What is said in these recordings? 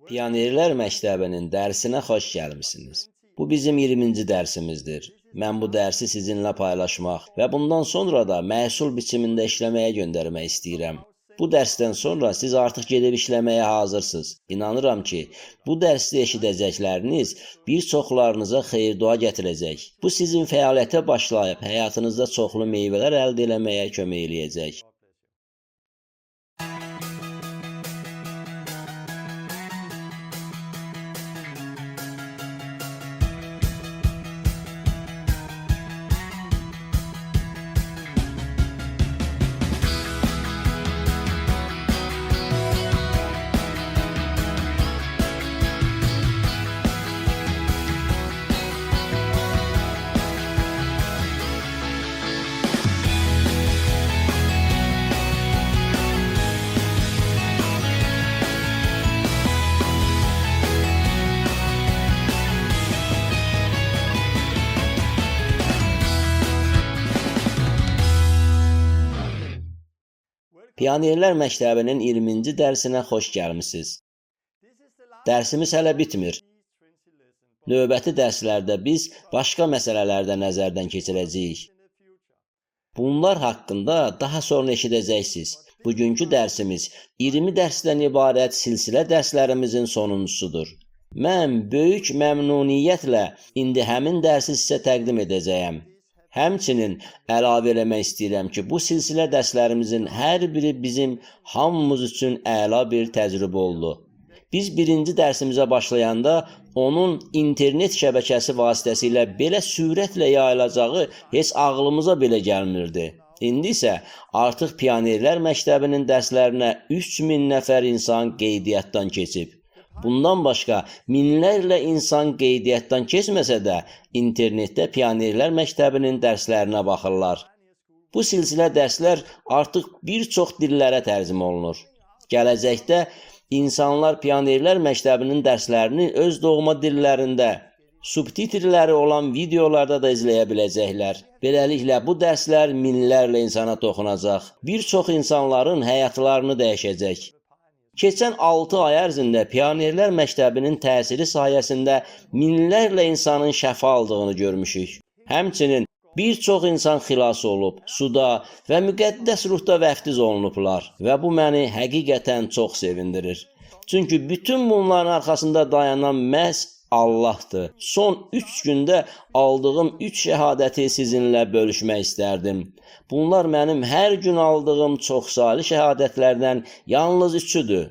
Pionerlər Məktəbinin dərsinə xoş gəlmisiniz. Bu bizim 20-ci dərsimizdir. Mən bu dərsi sizinlə paylaşmaq və bundan sonra da məhsul biçimində işləməyə göndərmək istəyirəm. Bu dərsdən sonra siz artıq gedib işləməyə hazırsınız. İnanıram ki, bu dərsdə eşidəcəkləriniz bir çoxlarınıza xeyir-dua gətirəcək. Bu sizin fəaliyyətə başlayıb həyatınızda çoxlu meyvələr əldə etməyə kömək eləyəcək. Pionerlər Məktəbinin 20-ci dərsinə xoş gəlmisiniz. Dərsimiz hələ bitmir. Növbəti dərslərdə biz başqa məsələlərdə nəzərdən keçirəcəyik. Bunlar haqqında daha sonra eşidəcəksiniz. Bugünkü dərsimiz 20 dərsdən ibarət silsilə dərslərimizin sonuncusudur. Mən böyük məmnuniyyətlə indi həmin dərsi sizə təqdim edəcəyəm. Həmçinin əlavə eləmək istəyirəm ki, bu silsilə dərslərimizin hər biri bizim hamımız üçün əla bir təcrübə oldu. Biz birinci dərsimizə başlayanda onun internet şəbəkəsi vasitəsilə belə sürətlə yayılacağı heç ağlımıza belə gəlmirdi. İndi isə artıq Pionerlər Məktəbinin dərslərinə 3000 nəfər insan qeydiyyatdan keçib. Bundan başqa minlərlə insan qeydiyyatdan keçməsə də internetdə Pionerlər Məktəbinin dərslərinə baxırlar. Bu silsilə dərslər artıq bir çox dillərə tərcümə olunur. Gələcəkdə insanlar Pionerlər Məktəbinin dərslərini öz doğma dillərində, subtitrləri olan videolarda da izləyə biləcəklər. Beləliklə bu dərslər minlərlə insana toxunacaq. Bir çox insanların həyatlarını dəyişəcək. Keçən 6 ay ərzində Pionerlər Məktəbinin təsiri sayəsində minlərlə insanın şəfa aldığını görmüşük. Həmçinin bir çox insan xilas olub, suda və müqəddəs ruhda vəftiz olunublar və bu məni həqiqətən çox sevindirir. Çünki bütün bunların arxasında dayanan məhz Allahdır. Son 3 gündə aldığım 3 şəhadəti sizinlə bölüşmək istərdim. Bunlar mənim hər gün aldığım çoxsaylı şəhadətlərdən yalnız 3-üdür.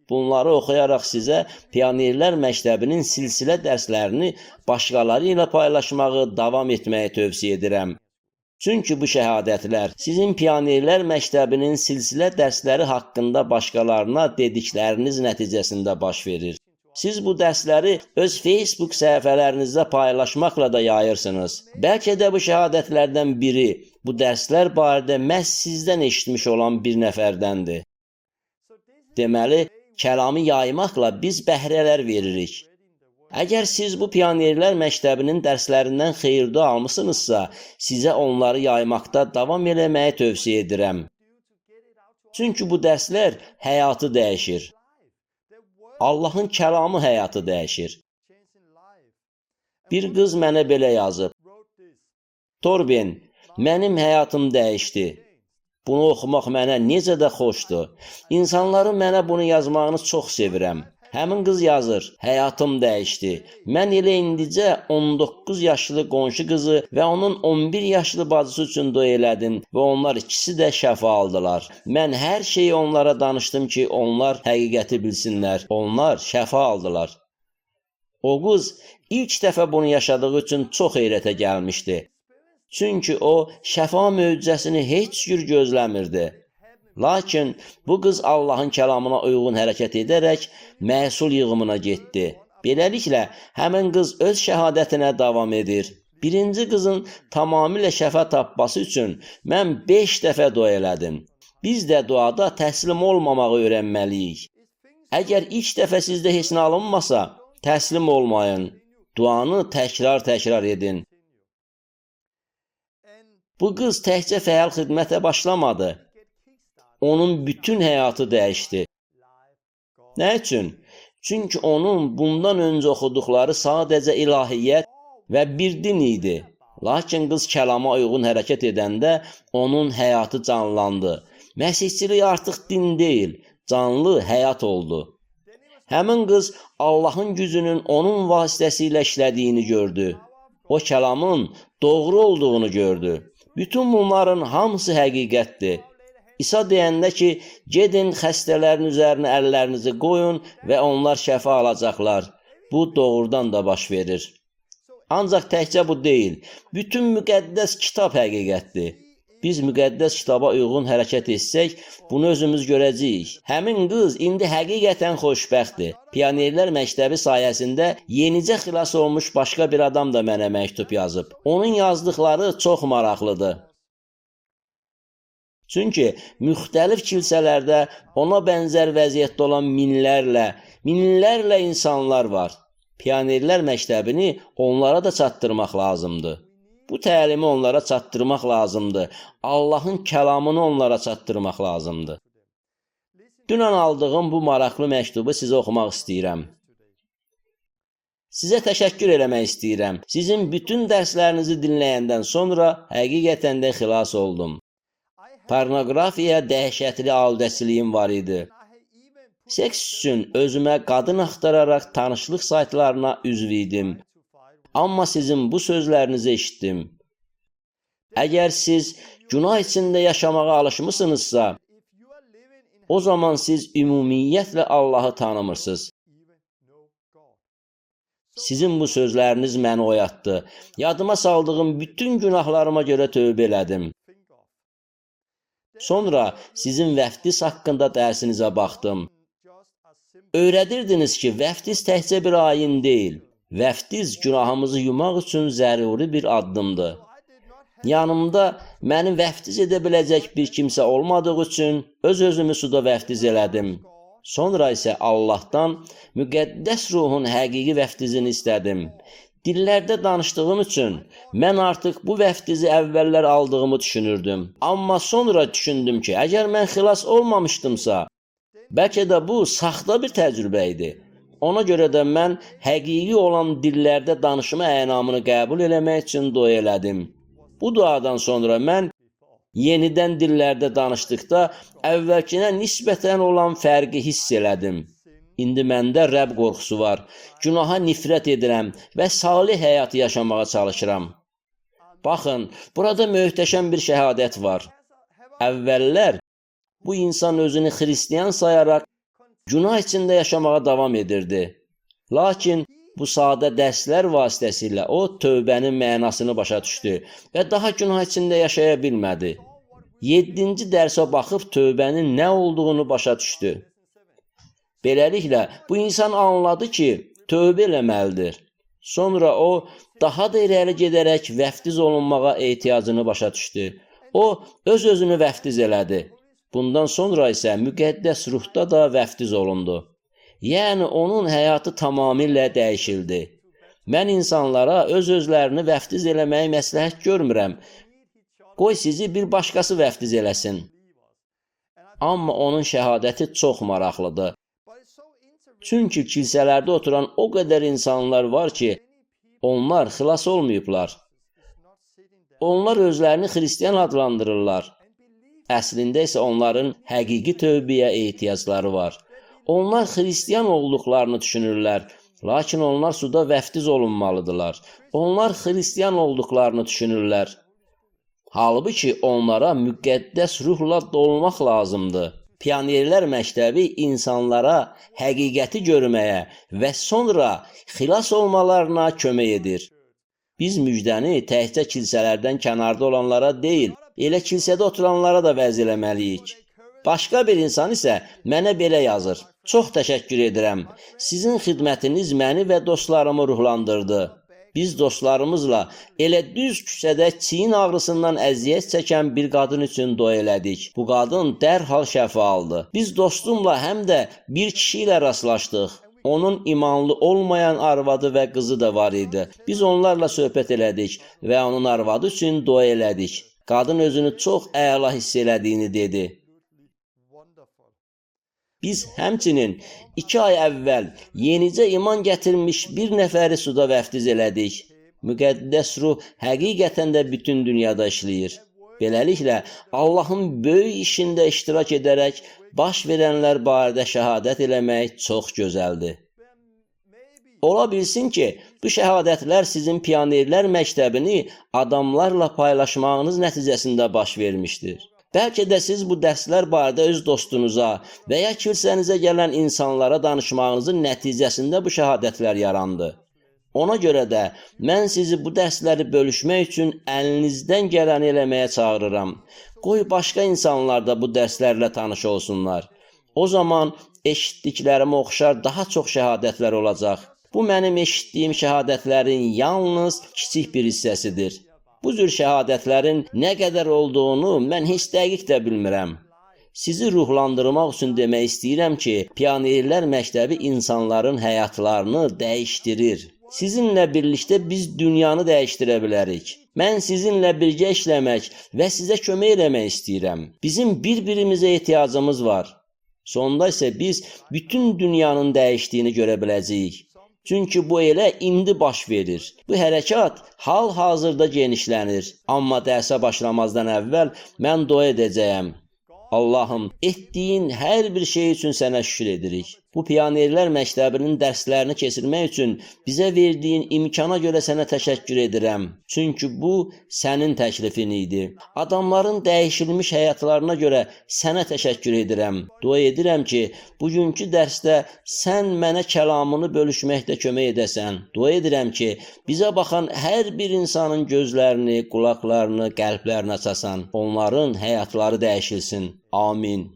Bunları oxuyaraq sizə Pionerlər Məktəbinin silsilə dərslərini başqaları ilə paylaşmağı davam etməyi tövsiyə edirəm. Çünki bu şəhadətlər sizin Pionerlər Məktəbinin silsilə dərsləri haqqında başqalarına dedikləriniz nəticəsində baş verir. Siz bu dərsləri öz Facebook səhifələrinizdə paylaşmaqla da yayırsınız. Bəlkə də bu şəhadətlərdən biri bu dərslər barədə məhz sizdən eşitmiş olan bir nəfərdəndir. Deməli, kəlamı yaymaqla biz bəhrələr veririk. Əgər siz bu Pionerlər Məktəbinin dərslərindən xeyir-dua almısınızsa, sizə onları yaymaqda davam eləməyi tövsiyə edirəm. Çünki bu dərslər həyatı dəyişir. Allahın kəlamı həyatı dəyişir. Bir qız mənə belə yazıb. Torben, mənim həyatım dəyişdi. Bunu oxumaq mənə necə də xoşdur. İnsanların mənə bunu yazmağını çox sevirəm. Həmin qız yazır, həyatım dəyişdi. Mən elə indicə 19 yaşlı qonşu qızı və onun 11 yaşlı bacısı üçün dua elədim və onlar ikisi də şəfa aldılar. Mən hər şeyi onlara danışdım ki, onlar həqiqəti bilsinlər. Onlar şəfa aldılar. O qız ilk dəfə bunu yaşadığı üçün çox heyrətə gəlmişdi. Çünki o şəfa möcüzəsini heç cür gözləmirdi. Lakin bu qız Allahın kəlamına uyğun hərəkət edərək məhsul yığımına getdi. Beləliklə, həmin qız öz şəhadətinə davam edir. Birinci qızın tamamilə şəfa tapması üçün mən 5 dəfə dua elədim. Biz də duada təslim olmamağı öyrənməliyik. Əgər ilk dəfə sizdə heç nə alınmasa, təslim olmayın. Duanı təkrar edin. Bu qız təkcə fəal xidmətə başlamadı. Onun bütün həyatı dəyişdi. Nə üçün? Çünki onun bundan öncə oxuduqları sadəcə ilahiyyət və bir din idi. Lakin qız kəlama uyğun hərəkət edəndə onun həyatı canlandı. Məsihçilik artıq din deyil, canlı həyat oldu. Həmin qız Allahın gücünün onun vasitəsilə işlədiyini gördü. O kəlamın doğru olduğunu gördü. Bütün bunların hamısı həqiqətdir. İsa deyəndə ki, gedin xəstələrin üzərinə əllərinizi qoyun və onlar şəfa alacaqlar. Bu doğrudan da baş verir. Ancaq təkcə bu deyil. Bütün müqəddəs kitab həqiqətdir. Biz müqəddəs kitaba uyğun hərəkət etsək, bunu özümüz görəcəyik. Həmin qız indi həqiqətən xoşbəxtdir. Pionerlər məktəbi sayəsində yenicə xilas olmuş başqa bir adam da mənə məktub yazıb. Onun yazdıqları çox maraqlıdır. Çünki müxtəlif kilsələrdə ona bənzər vəziyyətdə olan minlərlə insanlar var. Pionerlər məktəbini onlara da çatdırmaq lazımdır. Bu təlimi onlara çatdırmaq lazımdır. Allahın kəlamını onlara çatdırmaq lazımdır. Dünən aldığım bu maraqlı məktubu sizə oxumaq istəyirəm. Sizə təşəkkür eləmək istəyirəm. Sizin bütün dərslərinizi dinləyəndən sonra həqiqətən də xilas oldum. Pornoqrafiyaya dəhşətli aludəçiliyim var idi. Seks üçün özümə qadın axtararaq tanışlıq saytlarına üzv idim. Amma sizin bu sözlərinizi eşitdim. Əgər siz günah içində yaşamağa alışmısınızsa, o zaman siz ümumiyyətlə Allahı tanımırsınız. Sizin bu sözləriniz məni oyatdı. Yadıma saldığım bütün günahlarıma görə tövbə elədim. Sonra sizin vəftiz haqqında dərsinizə baxdım. Öyrədirdiniz ki, vəftiz təkcə bir ayin deyil. Vəftiz günahımızı yumaq üçün zəruri bir addımdır. Yanımda məni vəftiz edə biləcək bir kimsə olmadığı üçün öz-özümü suda vəftiz elədim. Sonra isə Allahdan müqəddəs ruhun həqiqi vəftizini istədim. Dillərdə danışdığım üçün mən artıq bu vəftizi əvvəllər aldığımı düşünürdüm. Amma sonra düşündüm ki, əgər mən xilas olmamışdımsa, bəlkə də bu saxta bir təcrübə idi. Ona görə də mən həqiqi olan dillərdə danışma ənamını qəbul eləmək üçün dua elədim. Bu duadan sonra mən yenidən dillərdə danışdıqda əvvəlkinə nisbətən olan fərqi hiss elədim. İndi məndə Rəbb qorxusu var. Günaha nifrət edirəm və salih həyatı yaşamağa çalışıram. Baxın, burada möhtəşəm bir şəhadət var. Əvvəllər bu insan özünü xristiyan sayaraq günah içində yaşamağa davam edirdi. Lakin bu sadə dərslər vasitəsilə o tövbənin mənasını başa düşdü və daha günah içində yaşaya bilmədi. 7-ci dərsə baxıb tövbənin nə olduğunu başa düşdü. Beləliklə, bu insan anladı ki, tövbə eləməlidir. Sonra o, daha da irəli gedərək vəftiz olunmağa ehtiyacını başa düşdü. O, öz-özünü vəftiz elədi. Bundan sonra isə müqəddəs ruhda da vəftiz olundu. Yəni, onun həyatı tamamilə dəyişildi. Mən insanlara öz-özlərini vəftiz eləməyi məsləhət görmürəm. Qoy sizi bir başqası vəftiz eləsin. Amma onun şəhadəti çox maraqlıdır. Çünki kilsələrdə oturan o qədər insanlar var ki, onlar xilas olmayıblar. Onlar özlərini xristiyan adlandırırlar. Əslində isə onların həqiqi tövbəyə ehtiyacları var. Onlar xristiyan olduqlarını düşünürlər, lakin onlar suda vəftiz olunmalıdırlar. Onlar xristiyan olduqlarını düşünürlər. Halbuki onlara müqəddəs ruhla dolmaq lazımdır. Pionerlər məktəbi insanlara həqiqəti görməyə və sonra xilas olmalarına kömək edir. Biz müjdəni təkcə kilsələrdən kənarda olanlara deyil, elə kilsədə oturanlara da vəz eləməliyik. Başqa bir insan isə mənə belə yazır. Çox təşəkkür edirəm. Sizin xidmətiniz məni və dostlarımı ruhlandırdı. Biz dostlarımızla elə düz küçədə çiyin ağrısından əziyyət çəkən bir qadın üçün dua elədik. Bu qadın dərhal şəfa aldı. Biz dostumla həm də bir kişi ilə rastlaşdıq. Onun imanlı olmayan arvadı və qızı da var idi. Biz onlarla söhbət elədik və onun arvadı üçün dua elədik. Qadın özünü çox əla hiss elədiyini dedi. Biz həmçinin 2 ay əvvəl yenicə iman gətirmiş bir nəfəri suda vəftiz elədik. Müqəddəs ruh həqiqətən də bütün dünyada işləyir. Beləliklə, Allahın böyük işində iştirak edərək baş verənlər barədə şəhadət eləmək çox gözəldir. Ola bilsin ki, bu şəhadətlər sizin pionerlər məktəbini adamlarla paylaşmağınız nəticəsində baş vermişdir. Bəlkə də siz bu dərslər barədə öz dostunuza və ya kilsənizə gələn insanlara danışmağınızın nəticəsində bu şəhadətlər yarandı. Ona görə də mən sizi bu dərsləri bölüşmək üçün əlinizdən gələni eləməyə çağırıram. Qoy başqa insanlar da bu dərslərlə tanış olsunlar. O zaman eşitdiklərimə oxşar daha çox şəhadətlər olacaq. Bu mənim eşitdiyim şəhadətlərin yalnız kiçik bir hissəsidir. Bu cür şəhadətlərin nə qədər olduğunu mən heç dəqiq də bilmirəm. Sizi ruhlandırmaq üçün demək istəyirəm ki, Pionerlər məktəbi insanların həyatlarını dəyişdirir. Sizinlə birlikdə biz dünyanı dəyişdirə bilərik. Mən sizinlə birgə işləmək və sizə kömək eləmək istəyirəm. Bizim bir-birimizə ehtiyacımız var. Sonda isə biz bütün dünyanın dəyişdiyini görə biləcəyik. Çünki bu elə indi baş verir. Bu hərəkat hal-hazırda genişlənir. Amma dərsə başlamazdan əvvəl mən dua edəcəyəm. Allahım, etdiyin hər bir şey üçün sənə şükür edirik. Bu Pionerlər məktəbinin dərslərini keçirmək üçün bizə verdiyin imkana görə sənə təşəkkür edirəm. Çünki bu sənin təklifin idi. Adamların dəyişilmiş həyatlarına görə sənə təşəkkür edirəm. Dua edirəm ki, bugünkü dərsdə sən mənə kəlamını bölüşməkdə kömək edəsən. Dua edirəm ki, bizə baxan hər bir insanın gözlərini, qulaqlarını, qəlblərini açasan. Onların həyatları dəyişilsin. Amin.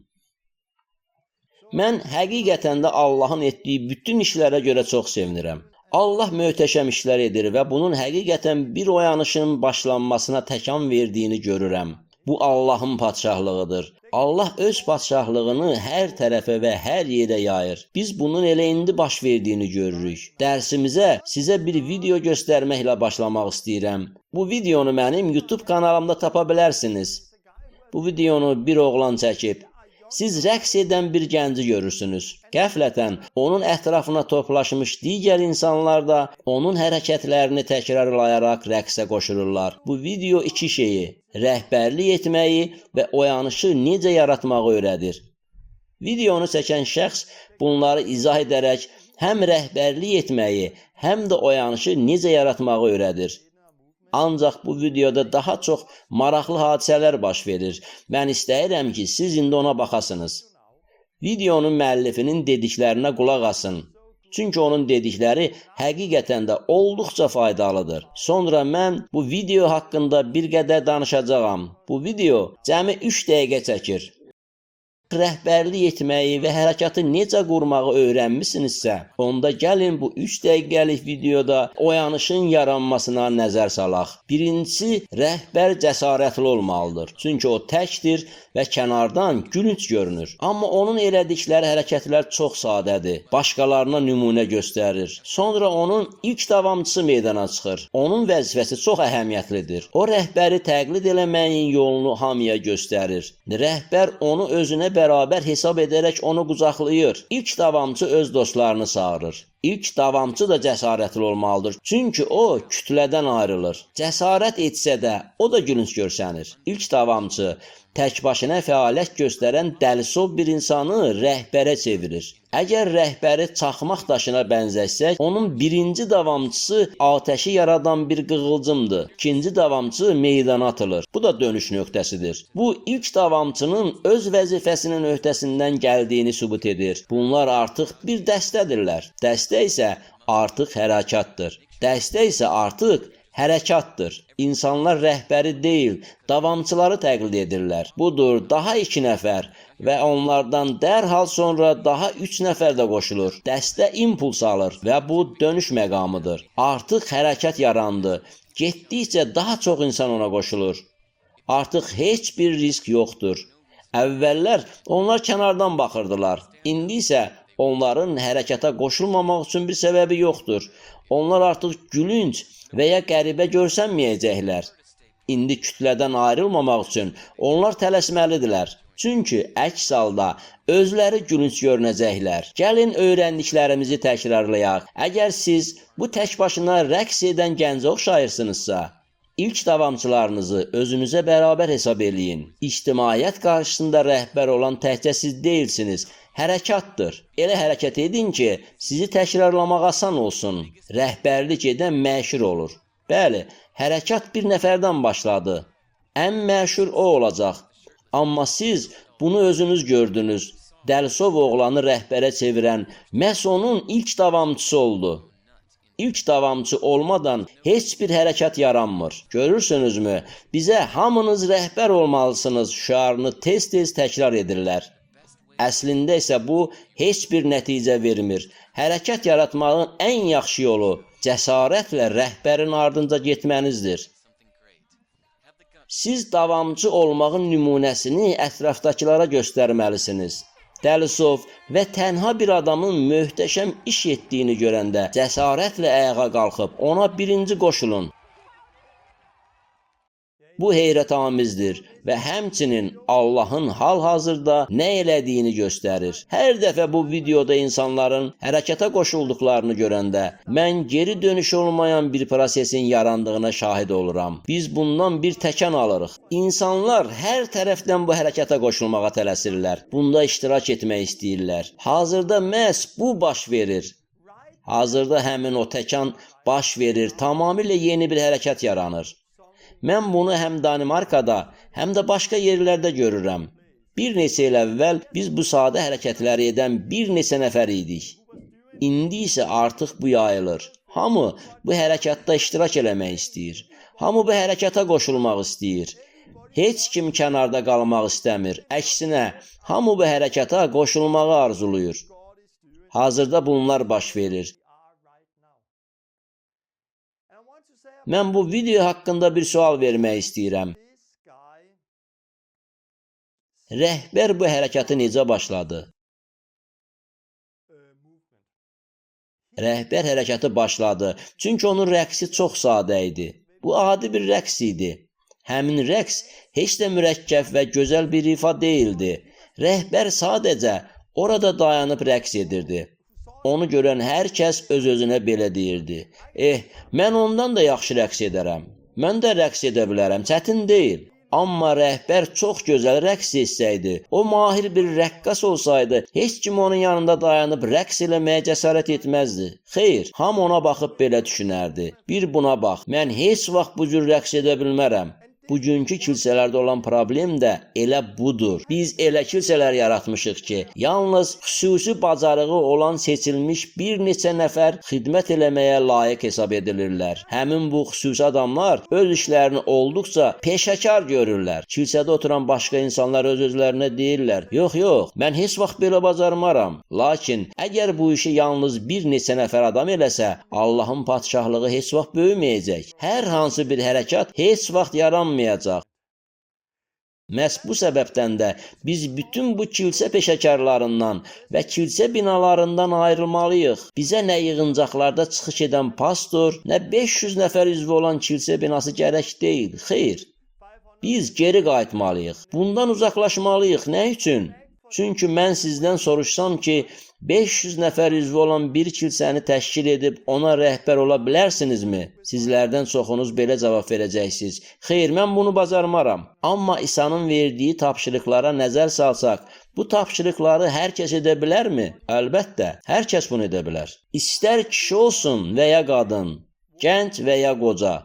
Mən həqiqətən də Allahın etdiyi bütün işlərə görə çox sevinirəm. Allah möhtəşəm işlər edir və bunun həqiqətən bir oyanışın başlanmasına təkan verdiyini görürəm. Bu Allahın padşahlığıdır. Allah öz padşahlığını hər tərəfə və hər yerə yayır. Biz bunun elə indi baş verdiyini görürük. Dərsimizə sizə bir video göstərməklə başlamaq istəyirəm. Bu videonu mənim YouTube kanalımda tapa bilərsiniz. Bu videonu bir oğlan çəkib. Siz rəqs edən bir gənci görürsünüz. Qəflətən onun ətrafına toplaşmış digər insanlar da onun hərəkətlərini təkrarlayaraq rəqsə qoşulurlar. Bu video iki şeyi, rəhbərlik etməyi və oyanışı necə yaratmağı öyrədir. Videonu çəkən şəxs bunları izah edərək həm rəhbərlik etməyi, həm də oyanışı necə yaratmağı öyrədir. Ancaq bu videoda daha çox maraqlı hadisələr baş verir. Mən istəyirəm ki, siz indi ona baxasınız. Videonun müəllifinin dediklərinə qulaq asın. Çünki onun dedikləri həqiqətən də olduqca faydalıdır. Sonra mən bu video haqqında bir qədər danışacağam. Bu video cəmi 3 dəqiqə çəkir. Rəhbərlik etməyi və hərəkatı necə qurmağı öyrənmisinizsə, onda gəlin bu 3 dəqiqəlik videoda oyanışın yaranmasına nəzər salaq. Birincisi, rəhbər cəsarətli olmalıdır. Çünki o təkdir və kənardan gülünc görünür. Amma onun elədikləri hərəkətlər çox sadədir. Başqalarına nümunə göstərir. Sonra onun ilk davamçısı meydana çıxır. Onun vəzifəsi çox əhəmiyyətlidir. O rəhbəri təqlid eləməyin yolunu hamıya göstərir. Rəhbər onu özünə bərabər hesab edərək onu qucaqlayır. İlk davamçı öz dostlarını çağırır. İlk davamçı da cəsarətli olmalıdır. Çünki o kütlədən ayrılır. Cəsarət etsə də o da gülünc görsənir. İlk davamçı tək başına fəaliyyət göstərən dəlisov bir insanı rəhbərə çevirir. Əgər rəhbəri çaxmaq daşına bənzətsək, onun birinci davamçısı atəşi yaradan bir qığılcımdır. İkinci davamçı meydana atılır. Bu da dönüş nöqtəsidir. Bu ilk davamçının öz vəzifəsinin öhdəsindən gəldiyini sübut edir. Bunlar artıq bir dəstədirlər. Dəstə isə artıq hərəkatdır. Dəstə isə artıq hərəkatdır. İnsanlar rəhbəri deyil, davamçıları təqlid edirlər. Budur, daha 2 nəfər və onlardan dərhal sonra daha 3 nəfər də qoşulur. Dəstə impuls alır və bu dönüş məqamıdır. Artıq hərəkat yarandı. Getdikcə daha çox insan ona qoşulur. Artıq heç bir risk yoxdur. Əvvəllər onlar kənardan baxırdılar. İndi isə onların hərəkata qoşulmamaq üçün bir səbəbi yoxdur. Onlar artıq gülünc və ya qəribə görsənməyəcəklər. İndi kütlədən ayrılmamaq üçün onlar tələsməlidirlər. Çünki əks halda özləri gülünc görünəcəklər. Gəlin öyrəndiklərimizi təkrarlayaq. Əgər siz bu tək başına rəqs edən gəncə oxşayırsınızsa, ilk davamçılarınızı özünüzə bərabər hesab eləyin. İctimaiyyət qarşısında rəhbər olan təkcə siz deyilsiniz, hərəkatdır. Elə hərəkət edin ki, sizi təkrarlamaq asan olsun. Rəhbərlik edən məşhur olur. Bəli, hərəkat bir nəfərdən başladı. Ən məşhur o olacaq. Amma siz bunu özünüz gördünüz. Dəlisov oğlanı rəhbərə çevirən məhz onun ilk davamçısı oldu. İlk davamçı olmadan heç bir hərəkat yaranmır. Görürsünüzmü? Bizə hamınız rəhbər olmalısınız şüarını tez-tez təkrar edirlər. Əslində isə bu heç bir nəticə vermir. Hərəkat yaratmağın ən yaxşı yolu cəsarətlə rəhbərin ardınca getmənizdir. Siz davamçı olmağın nümunəsini ətrafdakılara göstərməlisiniz. Dəlisov və tənha bir adamın möhtəşəm iş etdiyini görəndə cəsarətlə ayağa qalxıb ona birinci qoşulun. Bu heyrətamizdir və həmçinin Allahın hal-hazırda nə elədiyini göstərir. Hər dəfə bu videoda insanların hərəkətə qoşulduqlarını görəndə mən geri dönüşü olmayan bir prosesin yarandığına şahid oluram. Biz bundan bir təkan alırıq. İnsanlar hər tərəfdən bu hərəkətə qoşulmağa tələsirlər. Bunda iştirak etmək istəyirlər. Hazırda məhz bu baş verir. Hazırda həmin o təkan baş verir. Tamamilə yeni bir hərəkət yaranır. Mən bunu həm Danimarkada, həm də başqa yerlərdə görürəm. Bir neçə il əvvəl biz bu sadə hərəkətləri edən bir neçə nəfər idik. İndi isə artıq bu yayılır. Hamı bu hərəkətdə iştirak eləmək istəyir. Hamı bu hərəkətə qoşulmaq istəyir. Heç kim kənarda qalmaq istəmir. Əksinə, hamı bu hərəkətə qoşulmağı arzuluyur. Hazırda bunlar baş verir. Mən bu video haqqında bir sual vermək istəyirəm. Rəhbər bu hərəkatı necə başladı? Rəhbər hərəkatı başladı, çünki onun rəqsi çox sadə idi. Bu adi bir rəqs idi. Həmin rəqs heç də mürəkkəb və gözəl bir ifa deyildi. Rəhbər sadəcə orada dayanıb rəqs edirdi. Onu görən hər kəs öz-özünə belə deyirdi. Mən ondan da yaxşı rəqs edərəm. Mən də rəqs edə bilərəm, çətin deyil. Amma rəhbər çox gözəl rəqs etsəydi, o mahir bir rəqqas olsaydı, heç kim onun yanında dayanıb rəqs eləməyə cəsarət etməzdi. Xeyr, hamı ona baxıb belə düşünərdi. Bir buna bax, mən heç vaxt bu cür rəqs edə bilmərəm. Bugünkü kilsələrdə olan problem də elə budur. Biz elə kilsələr yaratmışıq ki, yalnız xüsusi bacarığı olan seçilmiş bir neçə nəfər xidmət eləməyə layiq hesab edilirlər. Həmin bu xüsusi adamlar öz işlərini olduqca peşəkar görürlər. Kilsədə oturan başqa insanlar öz-özlərinə deyirlər, yox, mən heç vaxt belə bacarmaram. Lakin əgər bu işi yalnız bir neçə nəfər adam eləsə, Allahın padşahlığı heç vaxt böyüməyəcək. Hər hansı bir hərəkat heç vaxt yaranmayacaq. Məhz bu səbəbdən də biz bütün bu kilsə peşəkarlarından və kilsə binalarından ayrılmalıyıq. Bizə nə yığıncaqlarda çıxış edən pastor, nə 500 nəfər üzvü olan kilsə binası gərək deyil. Xeyr, biz geri qayıtmalıyıq. Bundan uzaqlaşmalıyıq. Nə üçün? Çünki mən sizdən soruşsam ki, 500 nəfər üzvü olan bir kilsəni təşkil edib ona rəhbər ola bilərsinizmi? Sizlərdən çoxunuz belə cavab verəcəksiniz. Xeyr, mən bunu bacarmaram. Amma İsa'nın verdiyi tapşırıqlara nəzər salsaq, bu tapşırıqları hər kəs edə bilərmi? Əlbəttə, hər kəs bunu edə bilər. İstər kişi olsun və ya qadın, gənc və ya qoca.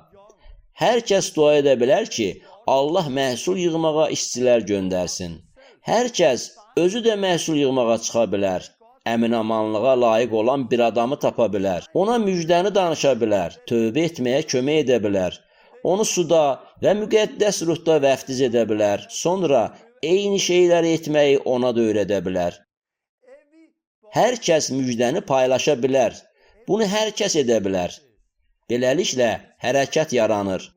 Hər kəs dua edə bilər ki, Allah məhsul yığmağa işçilər göndərsin. Hər kəs özü də məhsul yığmağa çıxa bilər. Əmin-amanlığa layiq olan bir adamı tapa bilər. Ona müjdəni danışa bilər. Tövbə etməyə kömək edə bilər. Onu suda və müqəddəs ruhda vəftiz edə bilər. Sonra eyni şeyləri etməyi ona da öyrədə bilər. Hər kəs müjdəni paylaşa bilər. Bunu hər kəs edə bilər. Beləliklə, hərəkat yaranır.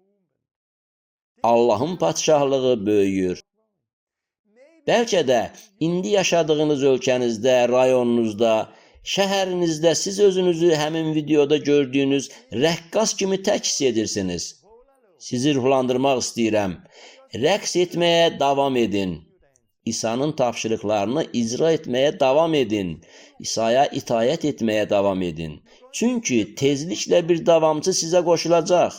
Allahın padşahlığı böyüyür. Bəlkə də indi yaşadığınız ölkənizdə, rayonunuzda, şəhərinizdə siz özünüzü həmin videoda gördüyünüz rəqqas kimi tək hiss edirsiniz. Sizi ruhlandırmaq istəyirəm. Rəqs etməyə davam edin. İsa'nın tapşırıqlarını icra etməyə davam edin. İsa'ya itayət etməyə davam edin. Çünki tezliklə bir davamçı sizə qoşulacaq.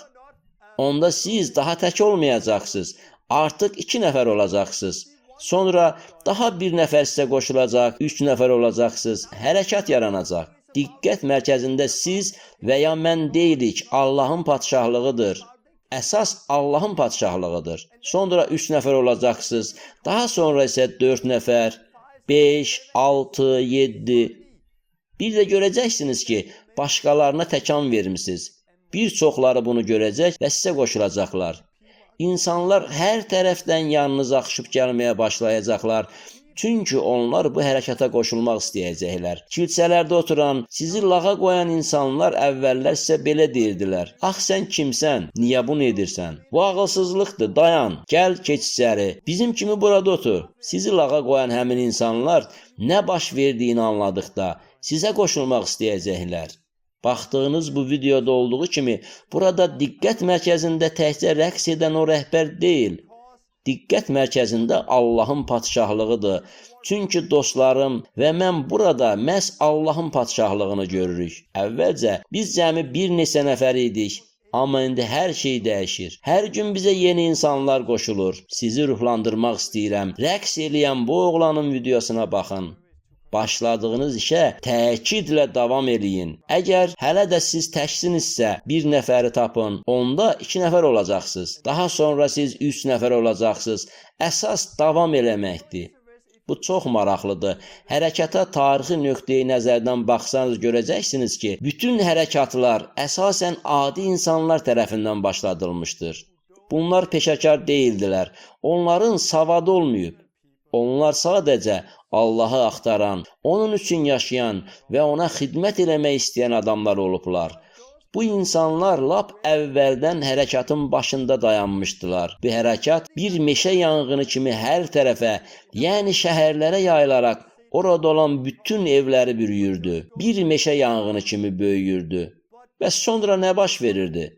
Onda siz daha tək olmayacaqsınız. Artıq 2 nəfər olacaqsınız. Sonra daha bir nəfər sizə qoşulacaq, 3 nəfər olacaqsınız. Hərəkat yaranacaq. Diqqət mərkəzində siz və ya mən deyilik, Allahın padşahlığıdır. Əsas Allahın padşahlığıdır. Sonra 3 nəfər olacaqsınız. Daha sonra isə 4 nəfər, 5, 6, 7. Bir də görəcəksiniz ki, başqalarına təkan vermisiniz. Bir çoxları bunu görəcək və sizə qoşulacaqlar. İnsanlar hər tərəfdən yanınıza axışıb gəlməyə başlayacaqlar. Çünki onlar bu hərəkata qoşulmaq istəyəcəklər. Kilsələrdə oturan, sizi lağa qoyan insanlar əvvəllər sizə belə deyirdilər. Ax sən kimsən? Niyə bunu edirsən? Bu ağılsızlıqdır, dayan, gəl keç içəri. Bizim kimi burada otur. Sizi lağa qoyan həmin insanlar nə baş verdiyini anladıqda sizə qoşulmaq istəyəcəklər. Baxdığınız bu videoda olduğu kimi, burada diqqət mərkəzində təkcə rəqs edən o rəhbər deyil. Diqqət mərkəzində Allahın padşahlığıdır. Çünki dostlarım və mən burada məhz Allahın padşahlığını görürük. Əvvəlcə biz cəmi bir neçə nəfər idik. Amma indi hər şey dəyişir. Hər gün bizə yeni insanlar qoşulur. Sizi ruhlandırmaq istəyirəm. Rəqs eləyən bu oğlanın videosuna baxın. Başladığınız işə təkidlə davam eləyin. Əgər hələ də siz təksinizsə, 1 nəfəri tapın, onda 2 nəfər olacaqsınız. Daha sonra siz 3 nəfər olacaqsınız. Əsas davam eləməkdir. Bu çox maraqlıdır. Hərəkata tarixi nöqteyi nəzərdən baxsanız görəcəksiniz ki, bütün hərəkatlar əsasən adi insanlar tərəfindən başladılmışdır. Bunlar peşəkar deyildilər. Onların savadı olmayıb. Onlar sadəcə Allahı axtaran, onun üçün yaşayan və ona xidmət eləmək istəyən adamlar olublar. Bu insanlar lap əvvəldən hərəkatın başında dayanmışdılar. Bu hərəkat bir meşə yanğını kimi hər tərəfə, yəni şəhərlərə yayılaraq orada olan bütün evləri bürüyürdü. Bir meşə yanğını kimi böyüyürdü. Və sonra nə baş verirdi?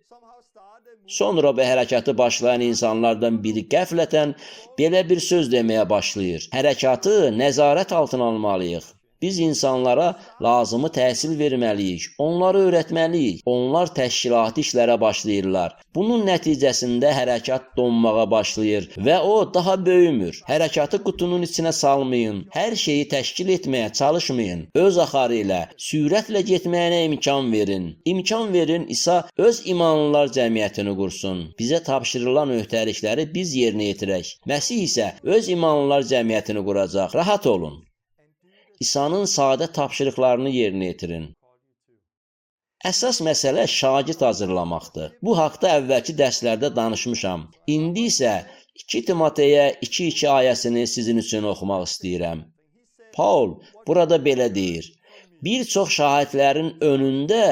Sonra bu hərəkatı başlayan insanlardan biri qəflətən belə bir söz deməyə başlayır. Hərəkatı nəzarət altına almalıyıq. Biz insanlara lazımı təhsil verməliyik, onları öyrətməliyik. Onlar təşkilati işlərə başlayırlar. Bunun nəticəsində hərəkat donmağa başlayır və o daha böyümür. Hərəkatı qutunun içinə salmayın. Hər şeyi təşkil etməyə çalışmayın. Öz axarı ilə, sürətlə getməyinə imkan verin. İmkan verin, İsa öz imanlılar cəmiyyətini qursun. Bizə tapşırılan öhdəlikləri biz yerinə yetirək. Məsih isə öz imanlılar cəmiyyətini quracaq. Rahat olun. İsa'nın sadə tapşırıqlarını yerinə yetirin. Əsas məsələ şagird hazırlamaqdır. Bu haqda əvvəlki dərslərdə danışmışam. İndi isə 2 Timoteyə 2:2 ayəsini sizin üçün oxumaq istəyirəm. Paul burada belə deyir. Bir çox şahidlərin önündə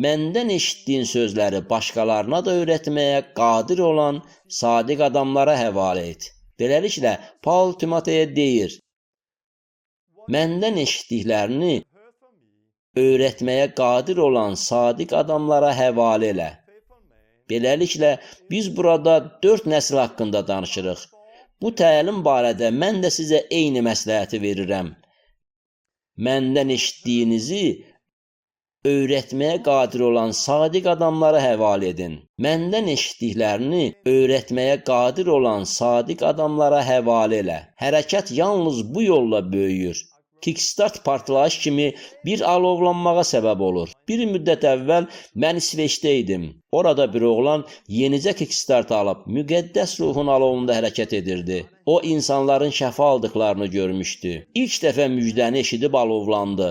məndən eşitdiyin sözləri başqalarına da öyrətməyə qadir olan sadiq adamlara həvalə et. Beləliklə, Paul Timoteyə deyir, məndən eşitdiklərini öyrətməyə qadir olan sadiq adamlara həvalə elə. Beləliklə, biz burada 4 nəsil haqqında danışırıq. Bu təlim barədə mən də sizə eyni məsləhəti verirəm. Məndən eşitdiyinizi öyrətməyə qadir olan sadiq adamlara həvalə edin. Məndən eşitdiklərini öyrətməyə qadir olan sadiq adamlara həvalə elə. Hərəkat yalnız bu yolla böyüyür. Kickstart partlayış kimi bir alovlanmağa səbəb olur. Bir müddət əvvəl mən İsveçdə idim. Orada bir oğlan yenicə kickstart alıb müqəddəs ruhun alovunda hərəkət edirdi. O insanların şəfa aldıqlarını görmüşdü. İlk dəfə müjdəni eşidib alovlandı.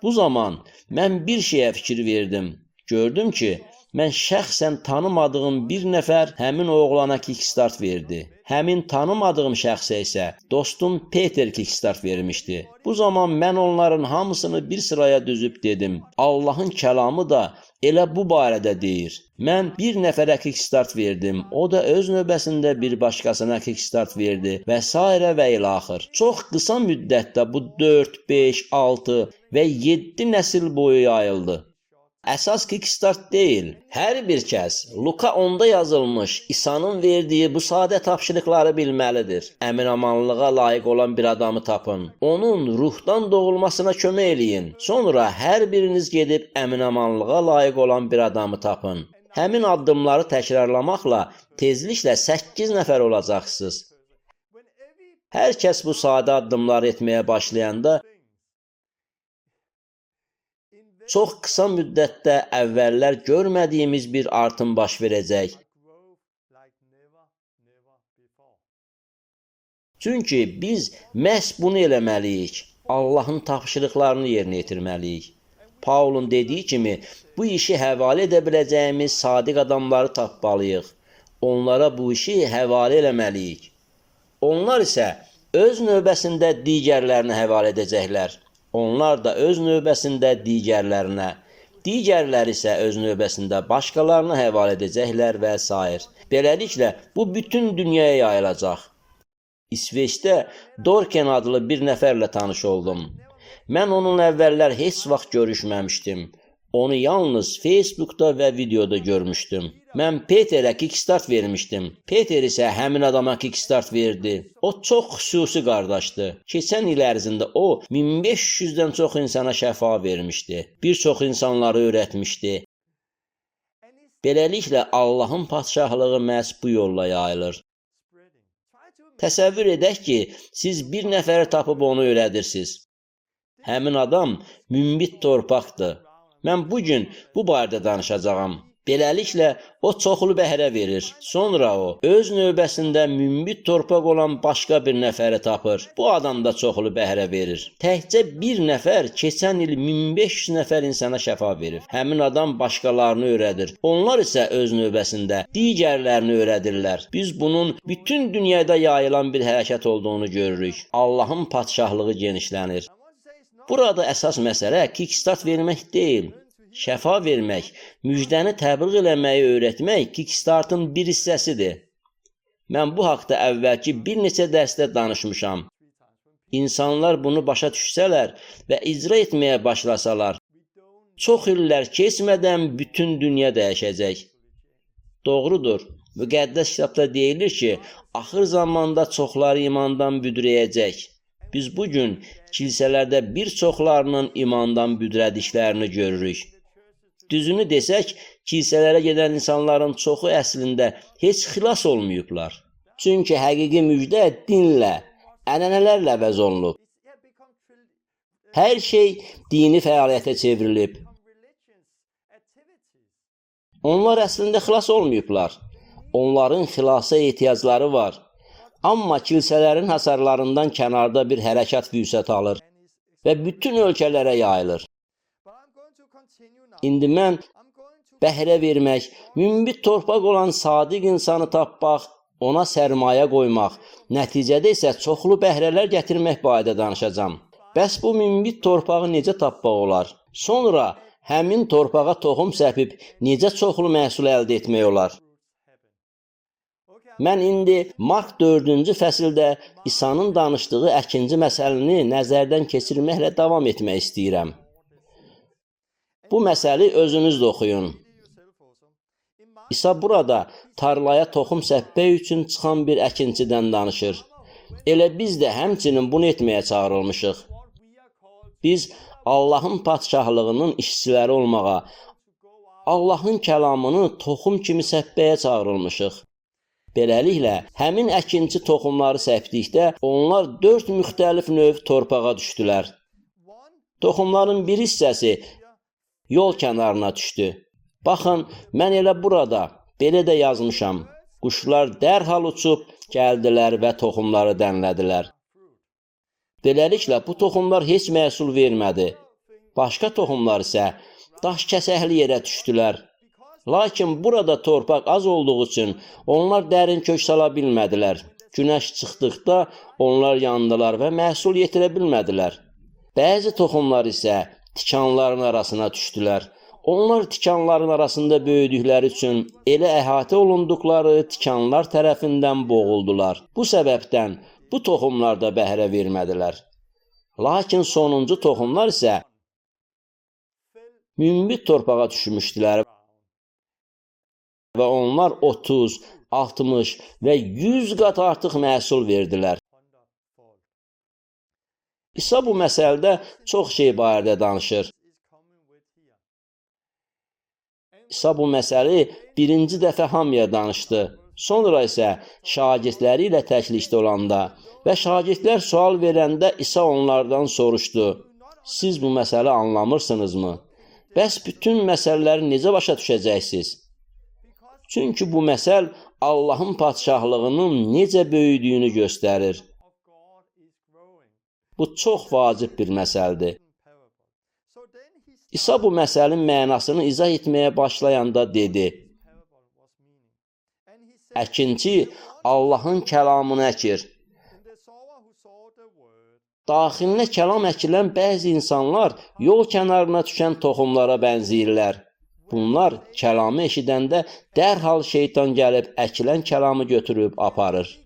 Bu zaman mən bir şeyə fikir verdim. Gördüm ki, mən şəxsən tanımadığım bir nəfər həmin oğlana kickstart verdi. Həmin tanımadığım şəxsə isə dostum Peter kickstart vermişdi. Bu zaman mən onların hamısını bir sıraya düzüb dedim. Allahın kəlamı da elə bu barədə deyir. Mən bir nəfərə kickstart verdim. O da öz növbəsində bir başqasına kickstart verdi və s. və ilaxır. Çox qısa müddətdə bu 4, 5, 6 və 7 nəsil boyu yayıldı. Əsas kickstart deyil. Hər bir kəs Luka 10-da yazılmış İsa'nın verdiyi bu sadə tapşırıqları bilməlidir. Əminamanlığa layiq olan bir adamı tapın. Onun ruhdan doğulmasına kömək eləyin. Sonra hər biriniz gedib əminamanlığa layiq olan bir adamı tapın. Həmin addımları təkrarlamaqla tezliklə 8 nəfər olacaqsınız. Hər kəs bu sadə addımları etməyə başlayanda çox qısa müddətdə əvvəllər görmədiyimiz bir artım baş verəcək. Çünki biz məhz bunu eləməliyik. Allahın tapşırıqlarını yerinə yetirməliyik. Paulun dediyi kimi, bu işi həvalə edə biləcəyimiz sadiq adamları tapmalıyıq. Onlara bu işi həvalə eləməliyik. Onlar isə öz növbəsində digərlərinə həvalə edəcəklər. Onlar da öz növbəsində digərlərinə, digərləri isə öz növbəsində başqalarına həvalə edəcəklər və s. Beləliklə, bu bütün dünyaya yayılacaq. İsveçdə Dorken adlı bir nəfərlə tanış oldum. Mən onunla əvvəllər heç vaxt görüşməmişdim. Onu yalnız Facebookda və videoda görmüşdüm. Mən Peterə kickstart vermişdim. Peter isə həmin adama kickstart verdi. O çox xüsusi qardaşdır. Keçən il ərzində o 1500-dən çox insana şəfa vermişdi. Bir çox insanları öyrətmişdi. Beləliklə Allahın padşahlığı məhz bu yolla yayılır. Təsəvvür edək ki, siz bir nəfəri tapıb onu öyrədirsiniz. Həmin adam münbit torpaqdır. Mən bugün bu barədə danışacağam. Beləliklə, o çoxlu bəhrə verir. Sonra o, öz növbəsində münbit torpaq olan başqa bir nəfəri tapır. Bu adam da çoxlu bəhrə verir. Təkcə bir nəfər keçən il 1500 nəfər insana şəfa verir. Həmin adam başqalarını öyrədir. Onlar isə öz növbəsində digərlərini öyrədirlər. Biz bunun bütün dünyada yayılan bir hərəkət olduğunu görürük. Allahın padşahlığı genişlənir. Burada əsas məsələ kickstart vermək deyil. Şəfa vermək, müjdəni təbliğ eləməyi öyrətmək kickstartın bir hissəsidir. Mən bu haqda əvvəlki bir neçə dərsdə danışmışam. İnsanlar bunu başa düşsələr və icra etməyə başlasalar, çox illər keçmədən bütün dünya dəyişəcək. Doğrudur. Müqəddəs kitabda deyilir ki, axır zamanda çoxları imandan büdrəyəcək. Biz bugün kilsələrdə bir çoxlarının imandan büdrədiklərini görürük. Düzünü desək, kilsələrə gedən insanların çoxu əslində heç xilas olmayıblar. Çünki həqiqi müjdə dinlə, ənənələrlə əvəz olunub. Hər şey dini fəaliyyətə çevrilib. Onlar əslində xilas olmayıblar. Onların xilasa ehtiyacları var. Amma kilsələrin hasarlarından kənarda bir hərəkat vüsət alır və bütün ölkələrə yayılır. İndi mən bəhrə vermək, münbit torpaq olan sadiq insanı tapmaq, ona sərmayə qoymaq, nəticədə isə çoxlu bəhrələr gətirmək barədə danışacağam. Bəs bu münbit torpağı necə tapmaq olar? Sonra həmin torpağa toxum səpib necə çoxlu məhsul əldə etmək olar? Mən indi Mark 4-cü fəsildə İsa'nın danışdığı əkinci məsələni nəzərdən keçirməklə davam etmək istəyirəm. Bu məsəli özünüz də oxuyun. İsa burada tarlaya toxum səpmək üçün çıxan bir əkincidən danışır. Elə biz də həmçinin bunu etməyə çağırılmışıq. Biz Allahın padşahlığının işçiləri olmağa, Allahın kəlamını toxum kimi səpməyə çağırılmışıq. Beləliklə, həmin əkinci toxumları səpdikdə onlar 4 müxtəlif növ torpağa düşdülər. Toxumların bir hissəsi yol kənarına düşdü. Baxın, mən elə burada, belə də yazmışam. Quşlar dərhal uçub gəldilər və toxumları dənlədilər. Beləliklə, bu toxumlar heç məhsul vermədi. Başqa toxumlar isə daş kəsəkli yerə düşdülər. Lakin burada torpaq az olduğu üçün onlar dərin kök sala bilmədilər. Günəş çıxdıqda onlar yandılar və məhsul yetirə bilmədilər. Bəzi toxumlar isə tikanların arasına düşdülər. Onlar tikanların arasında böyüdükləri üçün elə əhatə olunduqları tikanlar tərəfindən boğuldular. Bu səbəbdən bu toxumlar da bəhrə vermədilər. Lakin sonuncu toxumlar isə Münbit torpağa düşmüşdülər və onlar 30, 60 və 100 qat artıq məhsul verdilər. İsa bu məsələdə çox şey barədə danışır. İsa bu məsələ birinci dəfə hamıya danışdı. Sonra isə şagirdləri ilə təklikdə olanda və şagirdlər sual verəndə İsa onlardan soruşdu: Siz bu məsələ anlamırsınızmı? Bəs bütün məsələləri necə başa düşəcəksiniz? Çünki bu məsəl Allahın padşahlığının necə böyüdüyünü göstərir. Bu çox vacib bir məsələdir. İsa bu məsələnin mənasını izah etməyə başlayanda dedi: Əkinçi Allahın kəlamını əkir. Daxilinə kəlam əkilən bəzi insanlar yol kənarına düşən toxumlara bənzəyirlər. Bunlar kəlamı eşidəndə dərhal şeytan gəlib əkilən kəlamı götürüb aparır.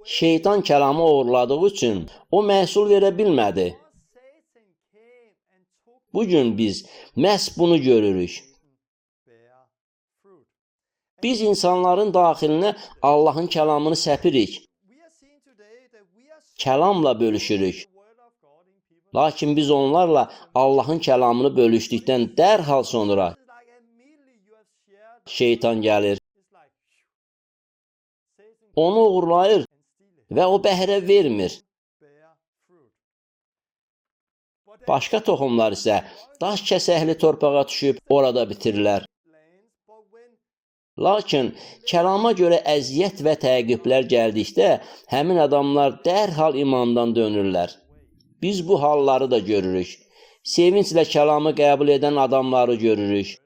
Şeytan kəlamı oğurladığı üçün o məhsul verə bilmədi. Bugün biz məhz bunu görürük. Biz insanların daxilinə Allahın kəlamını səpirik. Kəlamla bölüşürük. Lakin biz onlarla Allahın kəlamını bölüşdükdən dərhal sonra şeytan gəlir. Onu uğurlayır və o bəhrə vermir. Başqa toxumlar isə daş kəsəkli torpağa düşüb orada bitirirlər. Lakin kəlama görə əziyyət və təqiblər gəldikdə həmin adamlar dərhal imandan dönürlər. Biz bu halları da görürük. Sevinclə kəlamı qəbul edən adamları görürük.